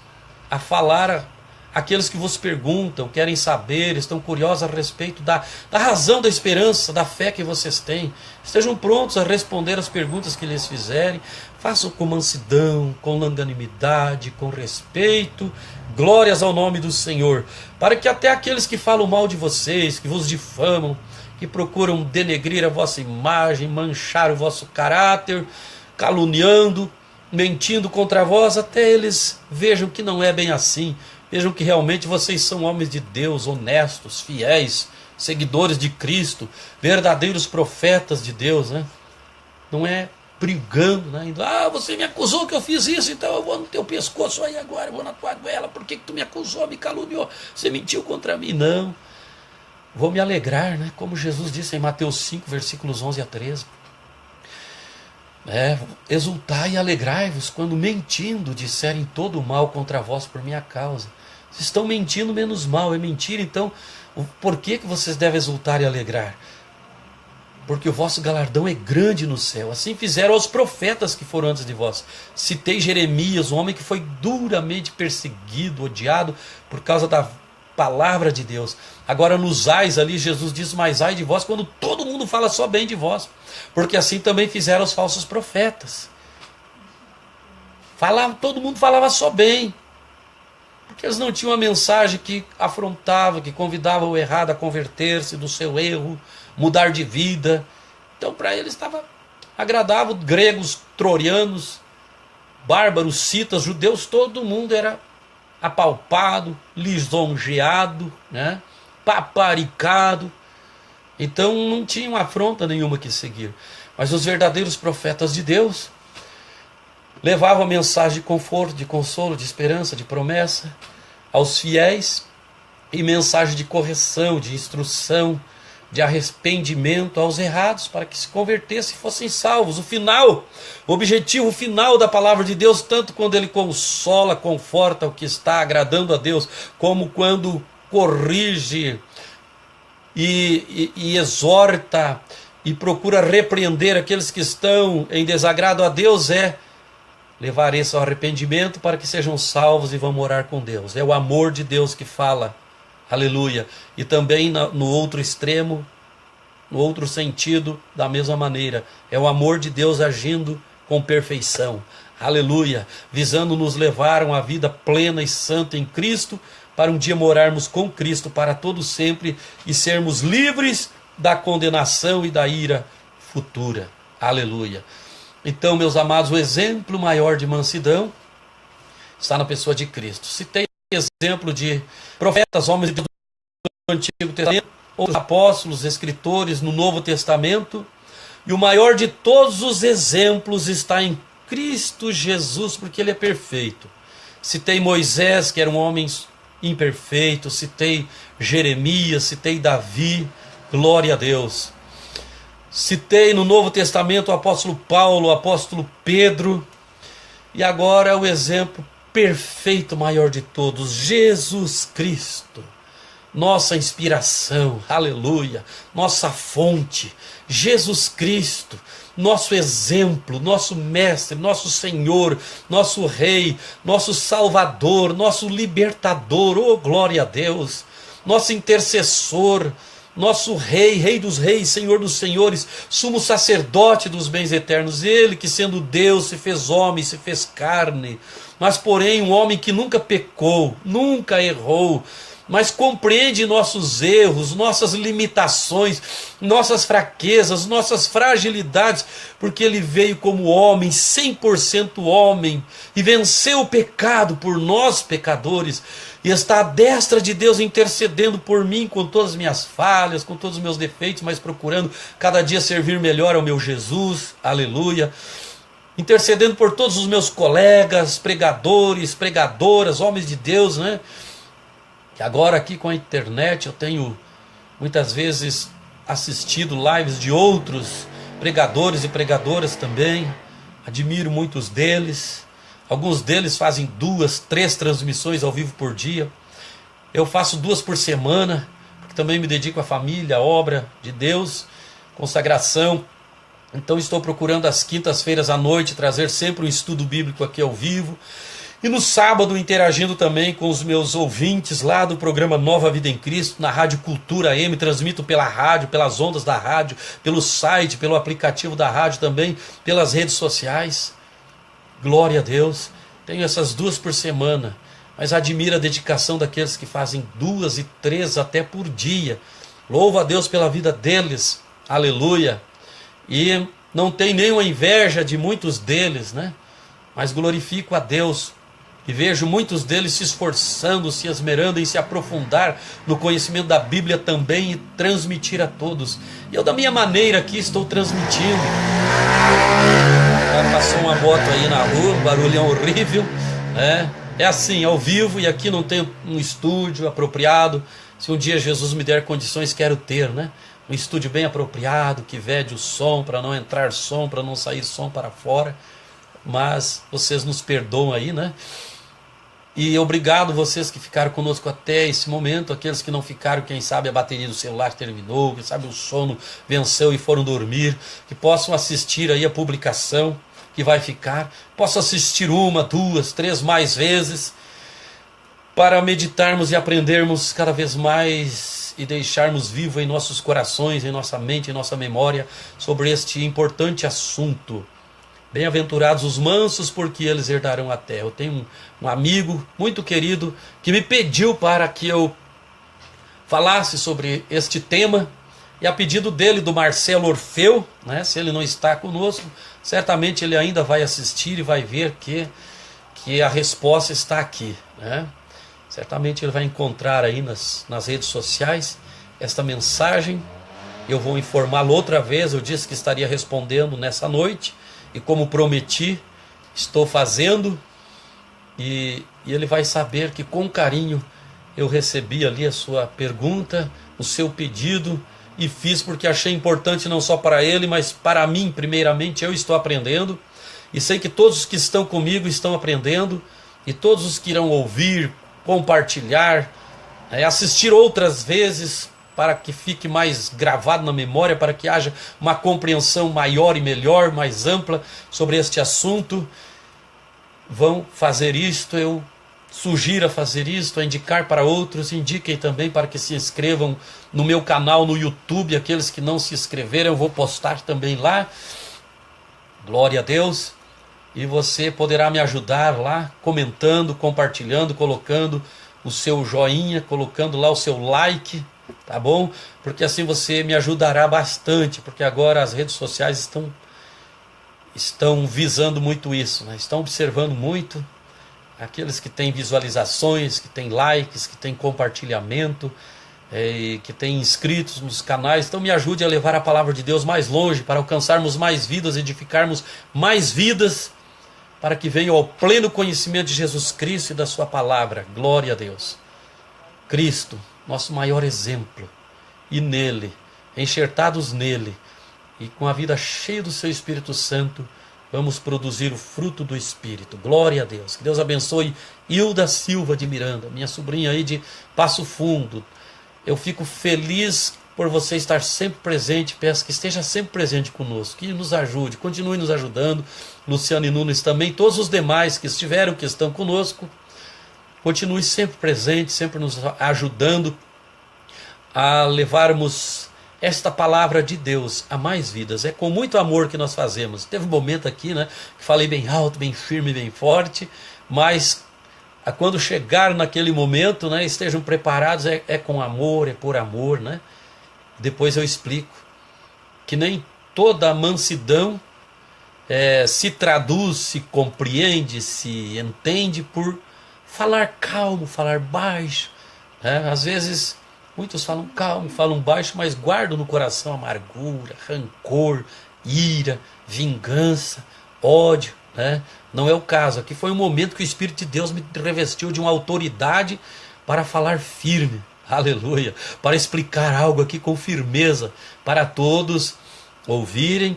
a falar aqueles que vos perguntam, querem saber, estão curiosos a respeito da razão da esperança, da fé que vocês têm. Estejam prontos a responder as perguntas que lhes fizerem. Façam com mansidão, com longanimidade, com respeito. Glórias ao nome do Senhor. Para que até aqueles que falam mal de vocês, que vos difamam, que procuram denegrir a vossa imagem, manchar o vosso caráter, caluniando, mentindo contra vós, até eles vejam que não é bem assim, vejam que realmente vocês são homens de Deus, honestos, fiéis, seguidores de Cristo, verdadeiros profetas de Deus, né? Não é brigando, né? Indo, você me acusou que eu fiz isso, então eu vou no teu pescoço aí agora, eu vou na tua goela, por que tu me acusou, me caluniou, você mentiu contra mim? Não, vou me alegrar, né? Como Jesus disse em Mateus 5, versículos 11 a 13. Exultai e alegrai-vos quando mentindo disserem todo o mal contra vós por minha causa. Vocês estão mentindo, menos mal, é mentira, então por que vocês devem exultar e alegrar? Porque o vosso galardão é grande no céu. Assim fizeram aos profetas que foram antes de vós. Citei Jeremias, um homem que foi duramente perseguido, odiado por causa da palavra de Deus. Agora nos ais ali, Jesus diz, mas ai de vós quando todo mundo fala só bem de vós. Porque assim também fizeram os falsos profetas. Todo mundo falava só bem. Porque eles não tinham uma mensagem que afrontava, que convidava o errado a converter-se do seu erro, mudar de vida. Então para eles estava agradável. Gregos, troianos, bárbaros, citas, judeus, todo mundo era apalpado, lisonjeado, né? Paparicado. Então não tinha uma afronta nenhuma que seguir. Mas os verdadeiros profetas de Deus levavam a mensagem de conforto, de consolo, de esperança, de promessa aos fiéis, e mensagem de correção, de instrução, de arrependimento aos errados, para que se convertessem e fossem salvos. O objetivo final da palavra de Deus, tanto quando ele consola, conforta o que está agradando a Deus, como quando corrige e exorta e procura repreender aqueles que estão em desagrado a Deus, é levar isso ao arrependimento para que sejam salvos e vão morar com Deus. É o amor de Deus que fala. Aleluia. E também no outro extremo, no outro sentido, da mesma maneira, é o amor de Deus agindo com perfeição. Aleluia. Visando nos levar a uma vida plena e santa em Cristo, para um dia morarmos com Cristo para todo sempre e sermos livres da condenação e da ira futura. Aleluia. Então, meus amados, o exemplo maior de mansidão está na pessoa de Cristo. Citei exemplo de profetas, homens do Antigo Testamento, outros apóstolos, escritores no Novo Testamento, e o maior de todos os exemplos está em Cristo Jesus, porque ele é perfeito. Citei Moisés, que era um homem imperfeito, citei Jeremias, citei Davi, glória a Deus. Citei no Novo Testamento o apóstolo Paulo, o apóstolo Pedro, e agora o exemplo perfeito maior de todos, Jesus Cristo, nossa inspiração, aleluia, nossa fonte, Jesus Cristo, nosso exemplo, nosso mestre, nosso Senhor, nosso Rei, nosso Salvador, nosso libertador, oh glória a Deus, nosso intercessor, nosso Rei, Rei dos reis, Senhor dos senhores, sumo sacerdote dos bens eternos, ele que sendo Deus se fez homem, se fez carne, mas porém um homem que nunca pecou, nunca errou, mas compreende nossos erros, nossas limitações, nossas fraquezas, nossas fragilidades, porque ele veio como homem, 100% homem, e venceu o pecado por nós pecadores, e está à destra de Deus intercedendo por mim com todas as minhas falhas, com todos os meus defeitos, mas procurando cada dia servir melhor ao meu Jesus, aleluia. Intercedendo por todos os meus colegas, pregadores, pregadoras, homens de Deus, né? Que agora aqui com a internet eu tenho muitas vezes assistido lives de outros pregadores e pregadoras também, admiro muitos deles, alguns deles fazem 2, 3 transmissões ao vivo por dia, eu faço 2 por semana, porque também me dedico à família, à obra de Deus, consagração, então estou procurando às quintas-feiras à noite trazer sempre um estudo bíblico aqui ao vivo, e no sábado interagindo também com os meus ouvintes lá do programa Nova Vida em Cristo, na Rádio Cultura M, transmito pela rádio, pelas ondas da rádio, pelo site, pelo aplicativo da rádio também, pelas redes sociais. Glória a Deus, tenho essas 2 por semana, mas admiro a dedicação daqueles que fazem 2 e 3 até por dia. Louvo a Deus pela vida deles, aleluia. E não tem nenhuma inveja de muitos deles, né? mas glorifico a Deus e vejo muitos deles se esforçando, se esmerando em se aprofundar no conhecimento da Bíblia também e transmitir a todos. E eu, da minha maneira aqui, estou transmitindo. Passou uma moto aí na rua, um barulhão horrível, né? É assim, ao vivo, e aqui não tem um estúdio apropriado. Se um dia Jesus me der condições, quero ter, né? Um estúdio bem apropriado, que vede o som, para não entrar som, para não sair som para fora. Mas vocês nos perdoam aí, né? E obrigado vocês que ficaram conosco até esse momento. Aqueles que não ficaram, quem sabe a bateria do celular terminou, quem sabe o sono venceu e foram dormir, que possam assistir aí a publicação que vai ficar, possam assistir 1, 2, 3 mais vezes, para meditarmos e aprendermos cada vez mais e deixarmos vivo em nossos corações, em nossa mente, em nossa memória, sobre este importante assunto. Bem-aventurados os mansos, porque eles herdarão a terra. Eu tenho um amigo muito querido que me pediu para que eu falasse sobre este tema, e a pedido dele, do Marcelo Orfeu, né, se ele não está conosco, certamente ele ainda vai assistir e vai ver que a resposta está aqui, né? Certamente ele vai encontrar aí nas redes sociais esta mensagem. Eu vou informá-lo outra vez. Eu disse que estaria respondendo nessa noite, e como prometi, estou fazendo, e ele vai saber que com carinho eu recebi ali a sua pergunta, o seu pedido, e fiz porque achei importante não só para ele, mas para mim primeiramente. Eu estou aprendendo, e sei que todos os que estão comigo estão aprendendo, e todos os que irão ouvir, compartilhar, assistir outras vezes, para que fique mais gravado na memória, para que haja uma compreensão maior e melhor, mais ampla sobre este assunto, vão fazer isto. Eu sugiro a fazer isto, a indicar para outros. Indiquem também para que se inscrevam no meu canal no YouTube. Aqueles que não se inscreveram, eu vou postar também lá. Glória a Deus. E você poderá me ajudar lá, comentando, compartilhando, colocando o seu joinha, colocando lá o seu like, tá bom? Porque assim você me ajudará bastante, porque agora as redes sociais estão visando muito isso, né? Estão observando muito aqueles que têm visualizações, que têm likes, que têm compartilhamento, que têm inscritos nos canais. Então me ajude a levar a palavra de Deus mais longe, para alcançarmos mais vidas, edificarmos mais vidas, para que venham ao pleno conhecimento de Jesus Cristo e da sua palavra. Glória a Deus. Cristo, nosso maior exemplo, e nele, enxertados nele, e com a vida cheia do seu Espírito Santo, vamos produzir o fruto do Espírito. Glória a Deus. Que Deus abençoe Hilda Silva de Miranda, minha sobrinha aí de Passo Fundo. Eu fico feliz por você estar sempre presente. Peço que esteja sempre presente conosco, que nos ajude, continue nos ajudando. Luciano e Nunes também, todos os demais que estiveram, que estão conosco, continue sempre presente, sempre nos ajudando a levarmos esta palavra de Deus a mais vidas. É com muito amor que nós fazemos. Teve um momento aqui, né, que falei bem alto, bem firme, bem forte, mas quando chegar naquele momento, né, estejam preparados. É com amor, é por amor, né? Depois eu explico que nem toda a mansidão se traduz, se compreende, se entende por falar calmo, falar baixo, né? Às vezes muitos falam calmo, falam baixo, mas guardam no coração amargura, rancor, ira, vingança, ódio, né? Não é o caso. Aqui foi um momento que o Espírito de Deus me revestiu de uma autoridade para falar firme, aleluia, para explicar algo aqui com firmeza, para todos ouvirem,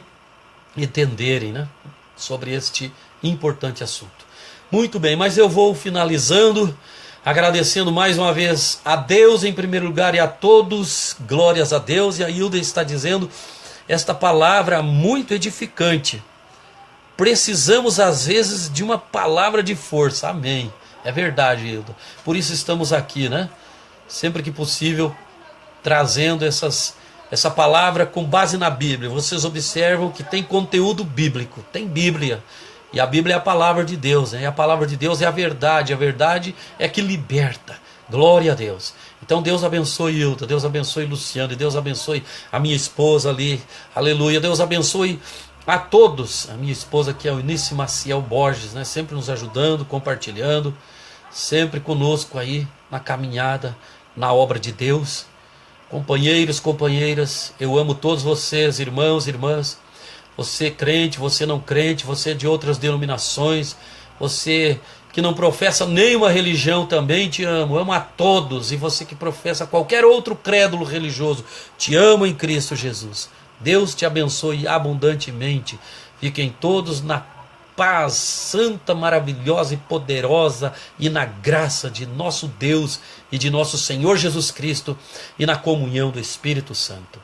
entenderem, né, sobre este importante assunto. Muito bem, mas eu vou finalizando, agradecendo mais uma vez a Deus em primeiro lugar e a todos. Glórias a Deus. E a Hilda está dizendo esta palavra muito edificante. Precisamos às vezes de uma palavra de força. Amém. É verdade, Hilda. Por isso estamos aqui, né? Sempre que possível, trazendo essa palavra com base na Bíblia. Vocês observam que tem conteúdo bíblico, tem Bíblia. E a Bíblia é a palavra de Deus, né? E a palavra de Deus é a verdade é que liberta. Glória a Deus. Então Deus abençoe Hilda, Deus abençoe Luciano, e Deus abençoe a minha esposa ali, aleluia. Deus abençoe A todos, a minha esposa que é a Eunice Maciel Borges, né, sempre nos ajudando, compartilhando, sempre conosco aí na caminhada, na obra de Deus. Companheiros, companheiras, eu amo todos vocês, irmãos, irmãs. Você crente, você não crente, você de outras denominações, você que não professa nenhuma religião também, te amo. Amo a todos. E você que professa qualquer outro crédulo religioso, te amo em Cristo Jesus. Deus te abençoe abundantemente. Fiquem todos na paz santa, maravilhosa e poderosa e na graça de nosso Deus e de nosso Senhor Jesus Cristo e na comunhão do Espírito Santo.